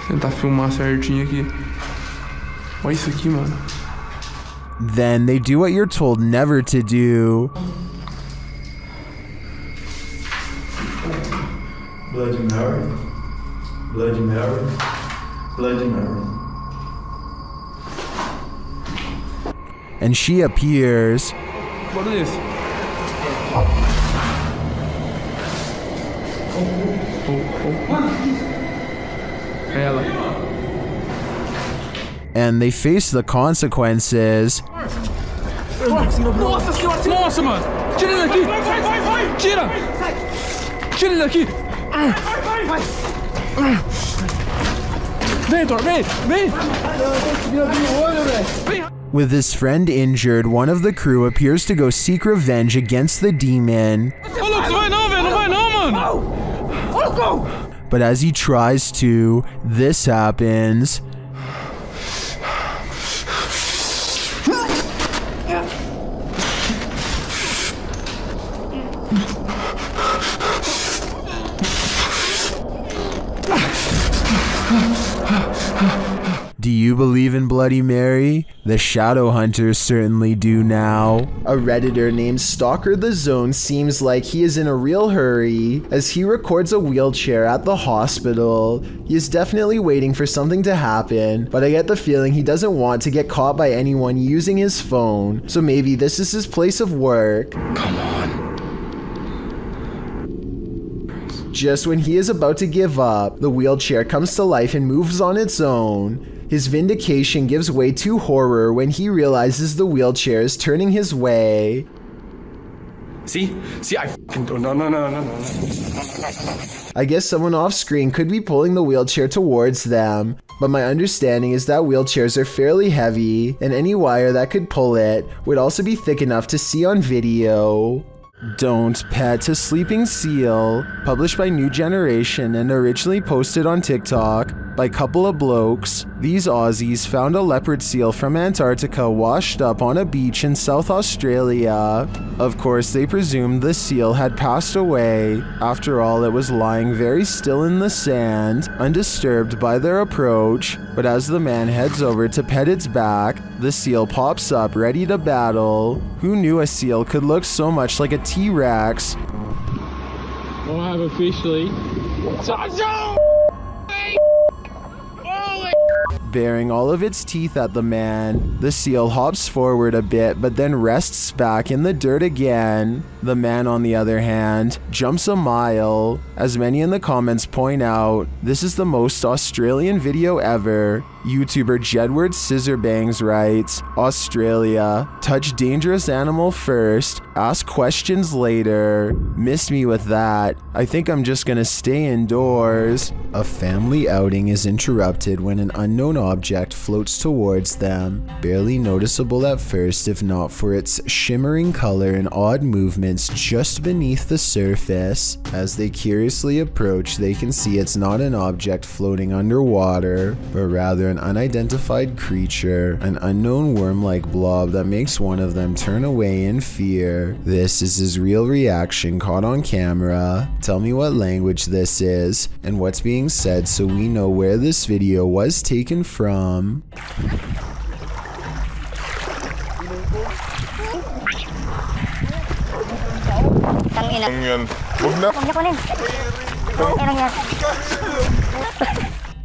Tentar filmar certinho aqui. Olha isso aqui, mano.
Then they do what you're told never to do.
Bloody Mary. Bloody Mary. Bloody Mary.
And she appears.
What is this? É ela.
And they face the consequences.
Nossa senhora! Nossa, mano! Tira ele daqui! Vai! Tira! Tira ele daqui! Vem, Thor! Vem! Vem!
With his friend injured, one of the crew appears to go seek revenge against the demon.
Ô, louco, não vai não, velho! Não vai não, mano!
But as he tries to, this happens. Do you believe in Bloody Mary? The Shadow Hunters certainly do now. A Redditor named Stalker the Zone seems like he is in a real hurry as he records a wheelchair at the hospital. He is definitely waiting for something to happen, but I get the feeling he doesn't want to get caught by anyone using his phone, so maybe this is his place of work.
Come on.
Just when he is about to give up, the wheelchair comes to life and moves on its own. His vindication gives way to horror when he realizes the wheelchair is turning his way.
See, I no.
I guess someone off screen could be pulling the wheelchair towards them, but my understanding is that wheelchairs are fairly heavy, and any wire that could pull it would also be thick enough to see on video. Don't Pet a Sleeping Seal, published by New Generation and originally posted on TikTok by couple of blokes. These Aussies found a leopard seal from Antarctica washed up on a beach in South Australia. Of course, they presumed the seal had passed away. After all, it was lying very still in the sand, undisturbed by their approach. But as the man heads over to pet its back, the seal pops up ready to battle. Who knew a seal could look so much like a T-Rex?
We'll have officially
baring all of its teeth at the man. The seal hops forward a bit but then rests back in the dirt again. The man, on the other hand, jumps a mile. As many in the comments point out, this is the most Australian video ever. YouTuber Jedward Scissorbangs writes, Australia, touch dangerous animal first, ask questions later. Miss me with that. I think I'm just gonna stay indoors. A family outing is interrupted when an unknown object floats towards them, barely noticeable at first if not for its shimmering color and odd movements just beneath the surface. As they curiously approach, they can see it's not an object floating underwater, but rather an unidentified creature, an unknown worm-like blob that makes one of them turn away in fear. This is his real reaction caught on camera. Tell me what language this is and what's being said so we know where this video was taken from.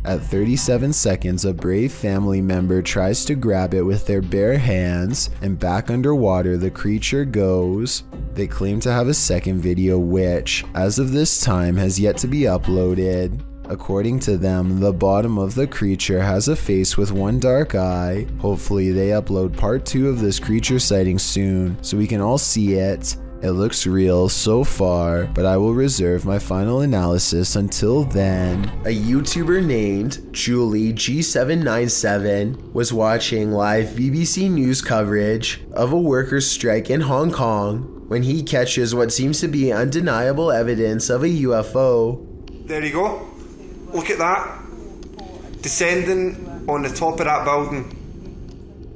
At 37 seconds, a brave family member tries to grab it with their bare hands, and back underwater the creature goes. They claim to have a second video which, as of this time, has yet to be uploaded. According to them, the bottom of the creature has a face with one dark eye. Hopefully they upload part 2 of this creature sighting soon so we can all see it. It looks real so far, but I will reserve my final analysis until then. A YouTuber named Julie G797 was watching live BBC News coverage of a workers' strike in Hong Kong when he catches what seems to be undeniable evidence of a UFO.
There you go. Look at that. Descending on the top of that building.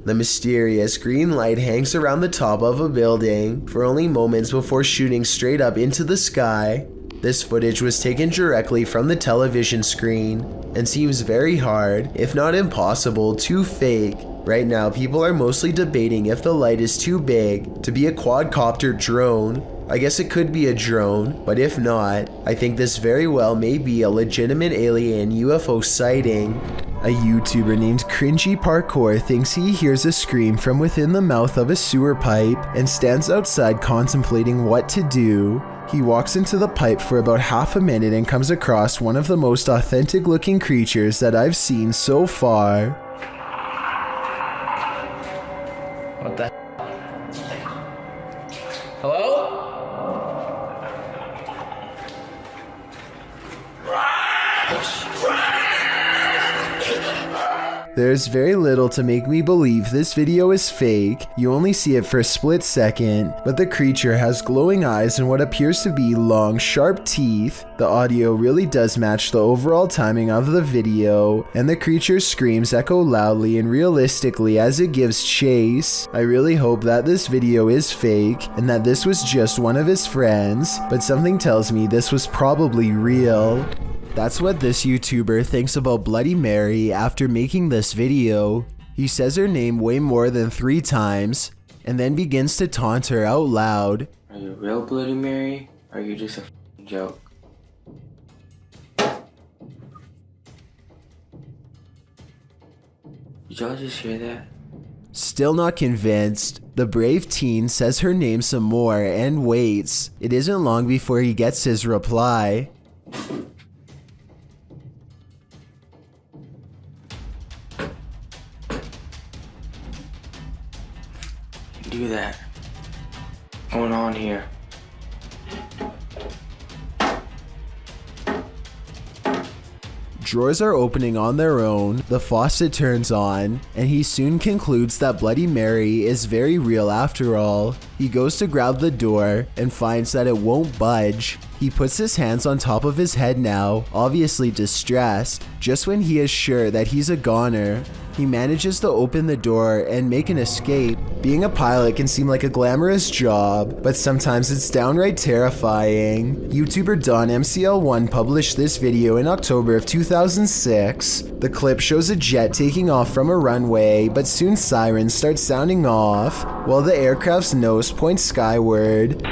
The mysterious green light hangs around the top of a building for only moments before shooting straight up into the sky. This footage was taken directly from the television screen and seems very hard, if not impossible, to fake. Right now, people are mostly debating if the light is too big to be a quadcopter drone. I guess it could be a drone, but if not, I think this very well may be a legitimate alien UFO sighting. A YouTuber named Cringy Parkour thinks he hears a scream from within the mouth of a sewer pipe and stands outside contemplating what to do. He walks into the pipe for about half a minute and comes across one of the most authentic looking creatures that I've seen so far.
What the Hello?
There's very little to make me believe this video is fake. You only see it for a split second, but the creature has glowing eyes and what appears to be long, sharp teeth. The audio really does match the overall timing of the video, and the creature's screams echo loudly and realistically as it gives chase. I really hope that this video is fake and that this was just one of his friends, but something tells me this was probably real. That's what this YouTuber thinks about Bloody Mary after making this video. He says her name way more than 3 times, and then begins to taunt her out loud.
Are you real Bloody Mary, or are you just a joke? Did y'all just hear that?
Still not convinced, the brave teen says her name some more and waits. It isn't long before he gets his reply.
do that? What's going on here?
Drawers are opening on their own, the faucet turns on, and he soon concludes that Bloody Mary is very real after all. He goes to grab the door and finds that it won't budge. He puts his hands on top of his head now, obviously distressed. Just when he is sure that he's a goner, he manages to open the door and make an escape. Being a pilot can seem like a glamorous job, but sometimes it's downright terrifying. YouTuber Don MCL1 published this video in October of 2006. The clip shows a jet taking off from a runway, but soon sirens start sounding off, while the aircraft's nose points skyward.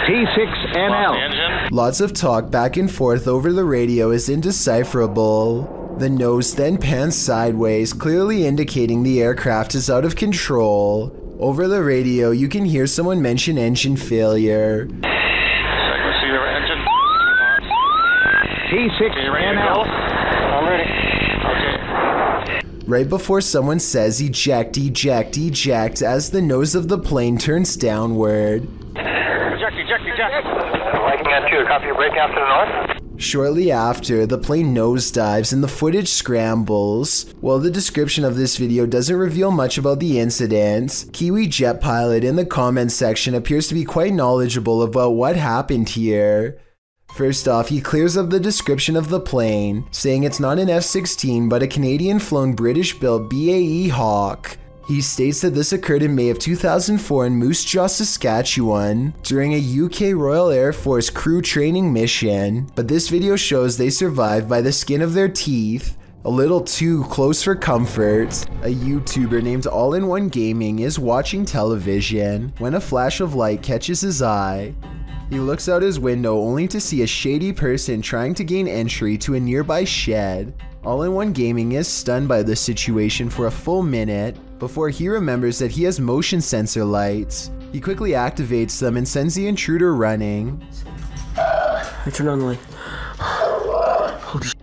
T6NL.
Lots of talk back and forth over the radio is indecipherable. The nose then pans sideways, clearly indicating the aircraft is out of control. Over the radio, you can hear someone mention engine failure.
T6NL. I'm ready. Okay.
Right before someone says eject, eject, eject as the nose of the plane turns downward.
Eject, eject, eject. Liking that to copy your break after the north.
Shortly after, the plane nosedives and the footage scrambles. While the description of this video doesn't reveal much about the incident, Kiwi Jet Pilot in the comments section appears to be quite knowledgeable about what happened here. First off, he clears up the description of the plane, saying it's not an F-16 but a Canadian-flown British-built BAE Hawk. He states that this occurred in May of 2004 in Moose Jaw, Saskatchewan, during a UK Royal Air Force crew training mission, but this video shows they survived by the skin of their teeth, a little too close for comfort. A YouTuber named All-in-One Gaming is watching television when a flash of light catches his eye. He looks out his window only to see a shady person trying to gain entry to a nearby shed. All-in-One Gaming is stunned by the situation for a full minute before he remembers that he has motion sensor lights. He quickly activates them and sends the intruder running.
I turn on the light. Holy shit.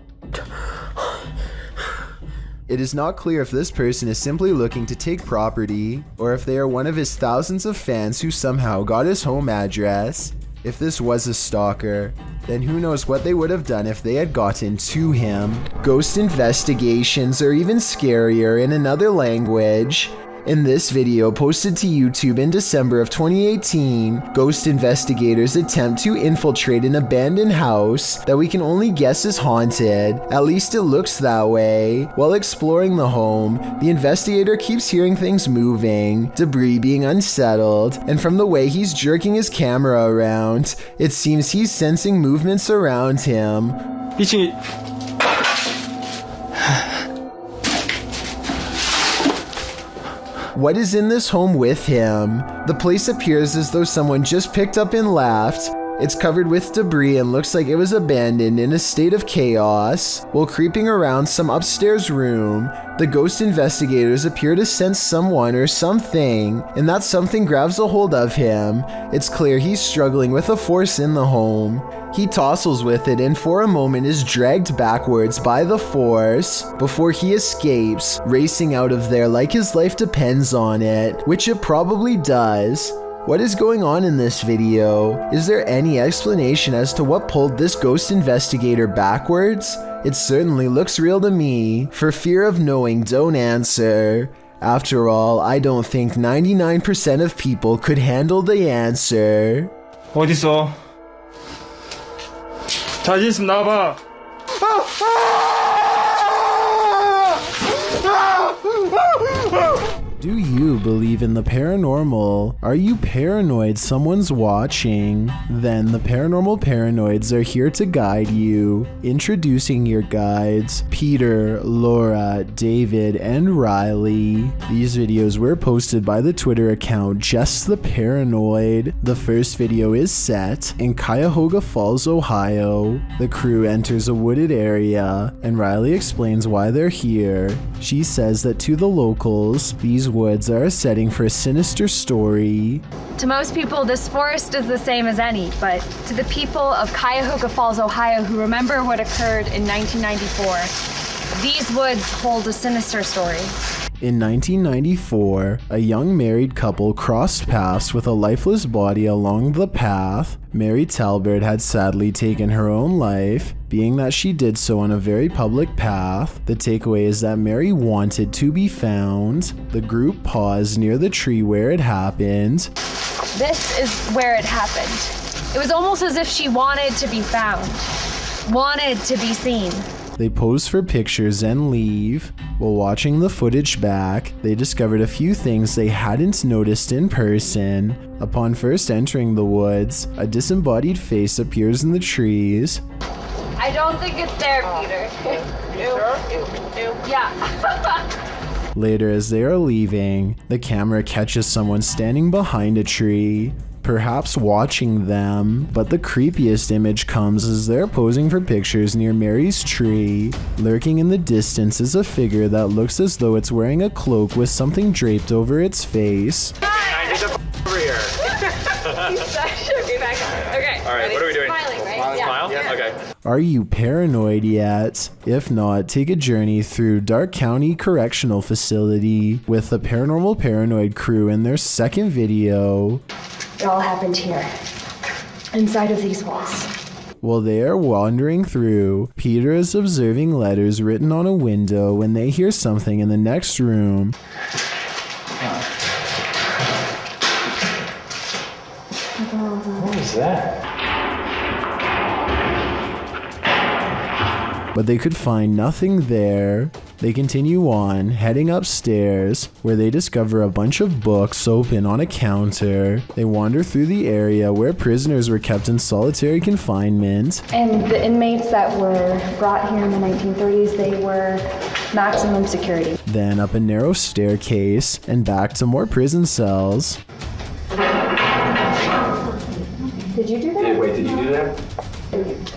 It is not clear if this person is simply looking to take property or if they are one of his thousands of fans who somehow got his home address. If this was a stalker, then who knows what they would have done if they had gotten to him. Ghost investigations are even scarier in another language. In this video posted to YouTube in December of 2018, ghost investigators attempt to infiltrate an abandoned house that we can only guess is haunted. At least it looks that way. While exploring the home, the investigator keeps hearing things moving, debris being unsettled, and from the way he's jerking his camera around, it seems he's sensing movements around him. What is in this home with him? The place appears as though someone just picked up and left. It's covered with debris and looks like it was abandoned in a state of chaos. While creeping around some upstairs room, the ghost investigators appear to sense someone or something, and that something grabs a hold of him. It's clear he's struggling with a force in the home. He tussles with it and for a moment is dragged backwards by the force before he escapes, racing out of there like his life depends on it, which it probably does. What is going on in this video? Is there any explanation as to what pulled this ghost investigator backwards? It certainly looks real to me. For fear of knowing, don't answer. After all, I don't think 99% of people could handle the answer.
어딨어? 자신 있으면 나와봐.
Do you believe in the paranormal? Are you paranoid someone's watching? Then the Paranormal Paranoids are here to guide you. Introducing your guides, Peter, Laura, David, and Riley. These videos were posted by the Twitter account Just the Paranoid. The first video is set in Cuyahoga Falls, Ohio. The crew enters a wooded area, and Riley explains why they're here. She says that to the locals, these woods are a setting for a sinister story.
To most people, this forest is the same as any, but to the people of Cuyahoga Falls, Ohio, who remember what occurred in 1994, these woods hold a sinister story.
In 1994, a young married couple crossed paths with a lifeless body along the path. Mary Talbert had sadly taken her own life, being that she did so on a very public path. The takeaway is that Mary wanted to be found. The group paused near the tree where it happened.
This is where it happened. It was almost as if she wanted to be found, wanted to be seen.
They pose for pictures and leave. While watching the footage back, they discovered a few things they hadn't noticed in person. Upon first entering the woods, a disembodied face appears in the trees.
I don't think it's there, Peter. Yeah.
Later, as they are leaving, the camera catches someone standing behind a tree, perhaps watching them, but the creepiest image comes as they're posing for pictures near Mary's tree. Lurking in the distance is a figure that looks as though it's wearing a cloak with something draped over its face.
Over here.
Okay.
All right, what are we doing?
Smiling, right?
Smile? Okay.
Are you paranoid yet? If not, take a journey through Dark County Correctional Facility with the Paranormal Paranoid crew in their second video.
It all happened here, inside of these walls.
While they are wandering through, Peter is observing letters written on a window when they hear something in the next room.
What is that?
But they could find nothing there. They continue on, heading upstairs, where they discover a bunch of books open on a counter. They wander through the area where prisoners were kept in solitary confinement.
And the inmates that were brought here in the 1930s, they were maximum security.
Then up a narrow staircase and back to more prison cells.
Did you do that?
Wait, did you do that?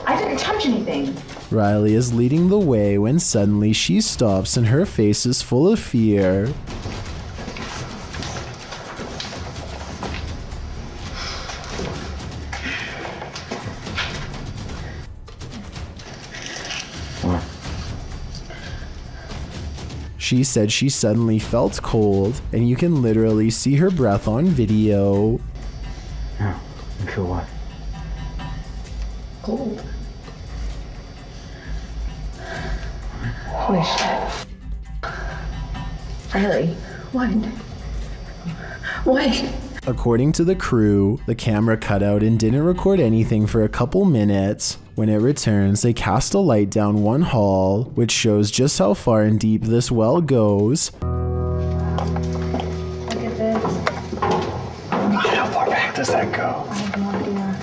I didn't touch anything.
Riley is leading the way when suddenly she stops and her face is full of fear. She said she suddenly felt cold, and you can literally see her breath on video.
Oh, you feel what?
Cold. Holy shit. Riley, what? What?
According to the crew, the camera cut out and didn't record anything for a couple minutes. When it returns, they cast a light down one hall, which shows just how far and deep this well goes.
Look at this.
How far back does that go?
I have no idea.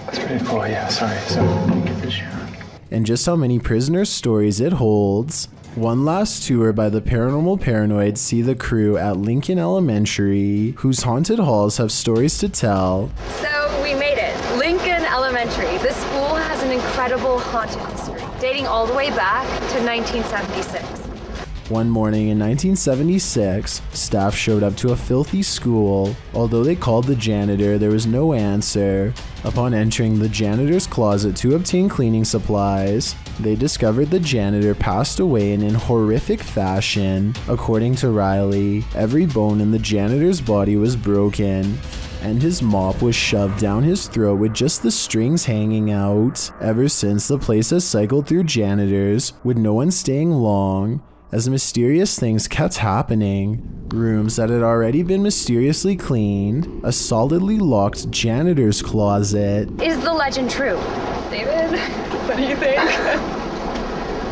That's pretty cool, yeah, sorry. So, get this shot.
And just how many prisoner stories it holds. One last tour by the Paranormal Paranoids see the crew at Lincoln Elementary, whose haunted halls have stories to tell.
So we made it. Lincoln Elementary. This school has an incredible haunted history, dating all the way back to 1976.
One morning in 1976, staff showed up to a filthy school. Although they called the janitor, there was no answer. Upon entering the janitor's closet to obtain cleaning supplies, they discovered the janitor passed away in horrific fashion. According to Riley, every bone in the janitor's body was broken, and his mop was shoved down his throat with just the strings hanging out. Ever since, the place has cycled through janitors, with no one staying long, as mysterious things kept happening. Rooms that had already been mysteriously cleaned, a solidly locked janitor's closet.
Is the legend true? David, what do you think?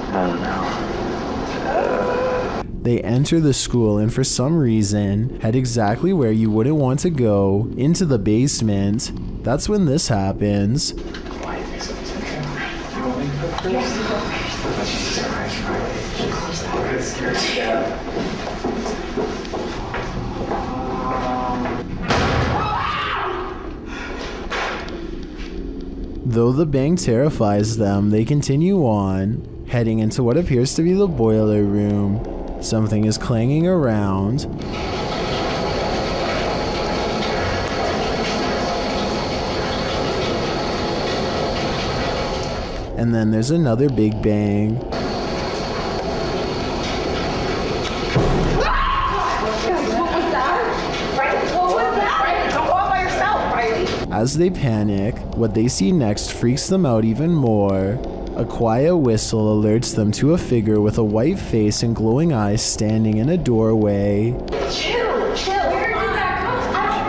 I don't know.
They enter the school and for some reason head exactly where you wouldn't want to go, into the basement. That's when this happens. Though the bang terrifies them, they continue on, heading into what appears to be the boiler room. Something is clanging around. And then there's another big bang. As they panic, what they see next freaks them out even more. A quiet whistle alerts them to a figure with a white face and glowing eyes standing in a doorway.
Chill, chill. Where did that come? I don't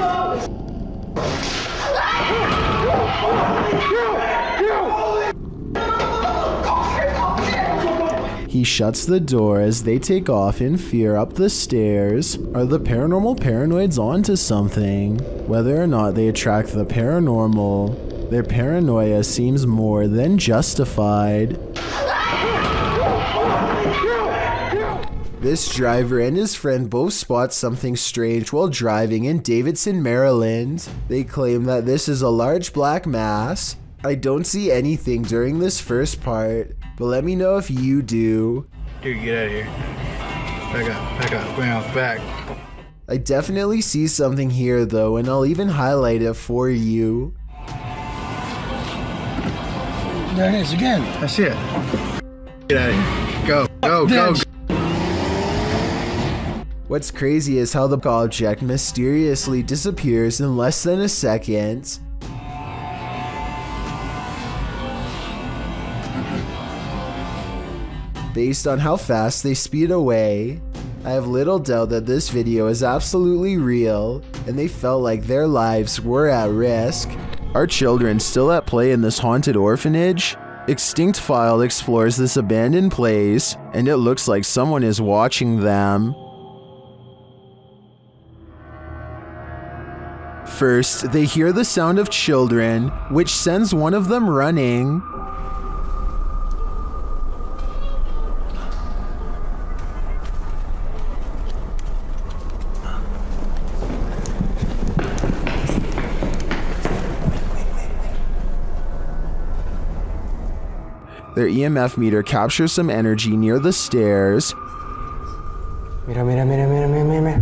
know.
He shuts the door as they take off in fear up the stairs. Are the paranormal paranoids onto something? Whether or not they attract the paranormal, their paranoia seems more than justified. This driver and his friend both spot something strange while driving in Davidson, Maryland. They claim that this is a large black mass. I don't see anything during this first part, but let me know if you do.
Dude, get out of here. Back up, back.
I definitely see something here though, and I'll even highlight it for you.
There it is again. I see it. Get out of here. Go.
What's crazy is how the object mysteriously disappears in less than a second. Based on how fast they speed away, I have little doubt that this video is absolutely real, and they felt like their lives were at risk. Are children still at play in this haunted orphanage? Extinct File explores this abandoned place, and it looks like someone is watching them. First, they hear the sound of children, which sends one of them running. Their EMF meter captures some energy near the stairs.
Mira.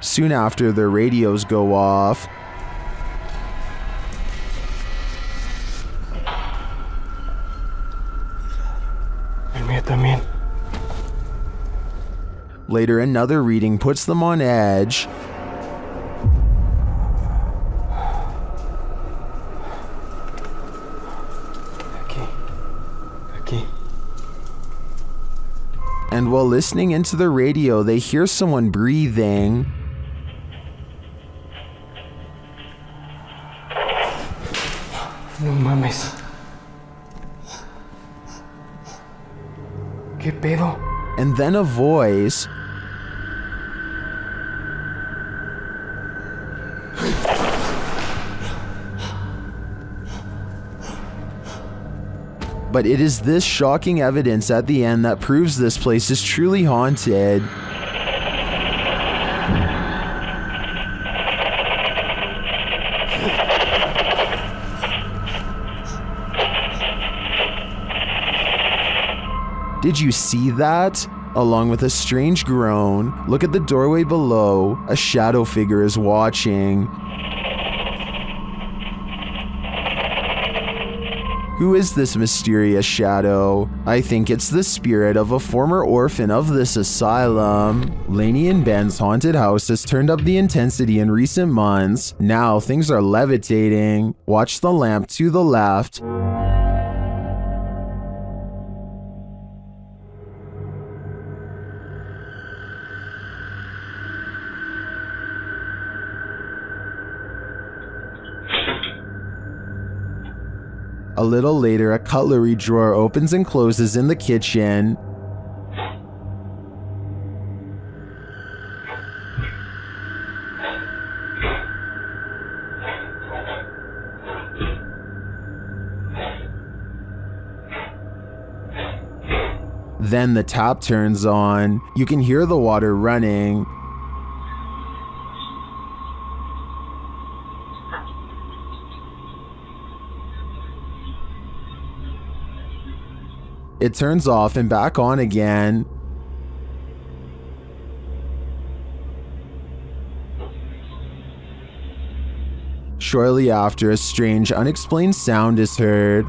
Soon after, their radios go off. Later, another reading puts them on edge. And while listening into the radio, they hear someone breathing.
No mames. ¿Qué pedo?
And then a voice. But it is this shocking evidence at the end that proves this place is truly haunted. Did you see that? Along with a strange groan, look at the doorway below. A shadow figure is watching. Who is this mysterious shadow? I think it's the spirit of a former orphan of this asylum. Lainey and Ben's haunted house has turned up the intensity in recent months. Now things are levitating. Watch the lamp to the left. A little later, a cutlery drawer opens and closes in the kitchen. Then the tap turns on. You can hear the water running. It turns off and back on again. Shortly after, a strange, unexplained sound is heard.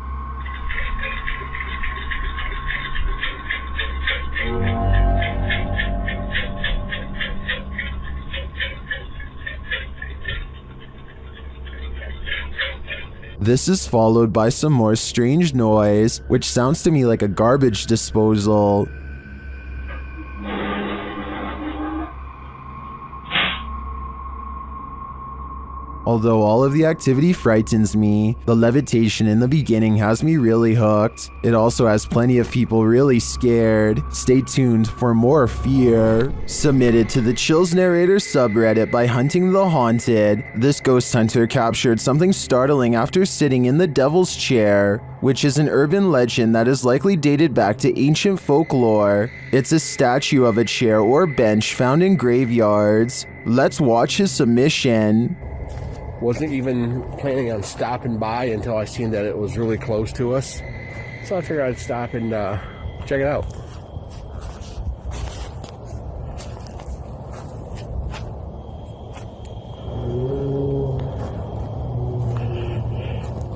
This is followed by some more strange noise, which sounds to me like a garbage disposal. Although all of the activity frightens me, the levitation in the beginning has me really hooked. It also has plenty of people really scared. Stay tuned for more fear. Submitted to the Chills Narrator subreddit by Hunting the Haunted, this ghost hunter captured something startling after sitting in the Devil's Chair, which is an urban legend that is likely dated back to ancient folklore. It's a statue of a chair or bench found in graveyards. Let's watch his submission.
Wasn't even planning on stopping by until I seen that it was really close to us. So I figured I'd stop and check it out.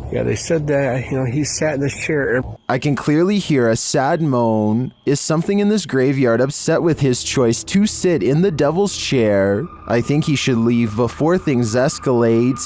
Yeah, they said that, he sat in this chair.
I can clearly hear a sad moan. Is something in this graveyard upset with his choice to sit in the Devil's Chair? I think he should leave before things escalate.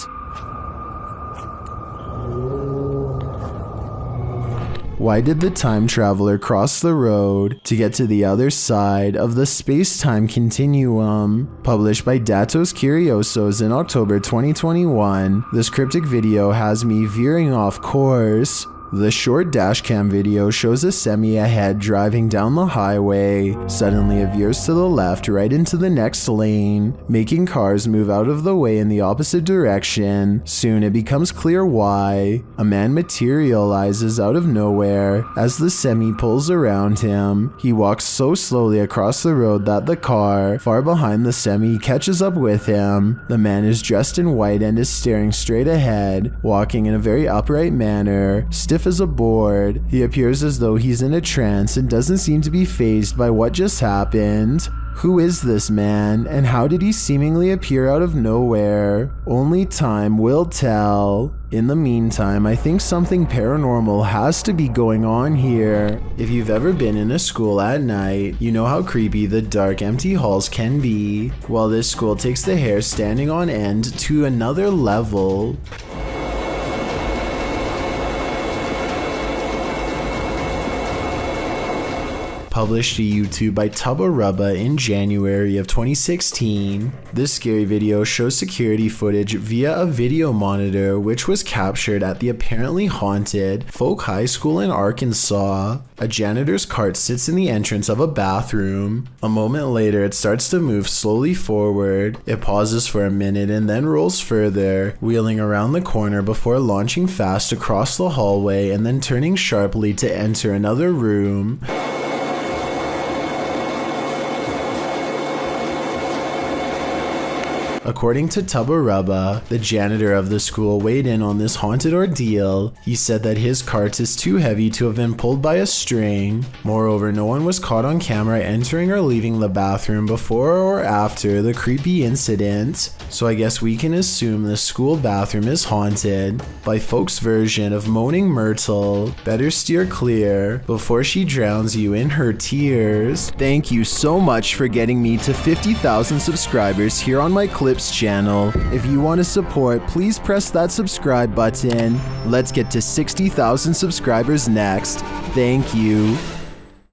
Why did the time traveler cross the road to get to the other side of the space-time continuum? Published by Datos Curiosos in October 2021, this cryptic video has me veering off course. The short dashcam video shows a semi ahead driving down the highway. Suddenly it veers to the left right into the next lane, making cars move out of the way in the opposite direction. Soon it becomes clear why. A man materializes out of nowhere as the semi pulls around him. He walks so slowly across the road that the car, far behind the semi, catches up with him. The man is dressed in white and is staring straight ahead, walking in a very upright manner, stiff as a board. He appears as though he's in a trance and doesn't seem to be fazed by what just happened. Who is this man, and how did he seemingly appear out of nowhere? Only time will tell. In the meantime, I think something paranormal has to be going on here. If you've ever been in a school at night, you know how creepy the dark, empty halls can be. Well, this school takes the hair standing on end to another level. Published to YouTube by Tubba Rubba in January of 2016. This scary video shows security footage via a video monitor which was captured at the apparently haunted Folk High School in Arkansas. A janitor's cart sits in the entrance of a bathroom. A moment later it starts to move slowly forward. It pauses for a minute and then rolls further, wheeling around the corner before launching fast across the hallway and then turning sharply to enter another room. According to Tubba Rubba, the janitor of the school weighed in on this haunted ordeal. He said that his cart is too heavy to have been pulled by a string. Moreover, no one was caught on camera entering or leaving the bathroom before or after the creepy incident. So I guess we can assume the school bathroom is haunted by folks' version of moaning Myrtle. Better steer clear before she drowns you in her tears. Thank you so much for getting me to 50,000 subscribers here on my Clips channel. If you want to support, please press that subscribe button. Let's get to 60,000 subscribers next. Thank you.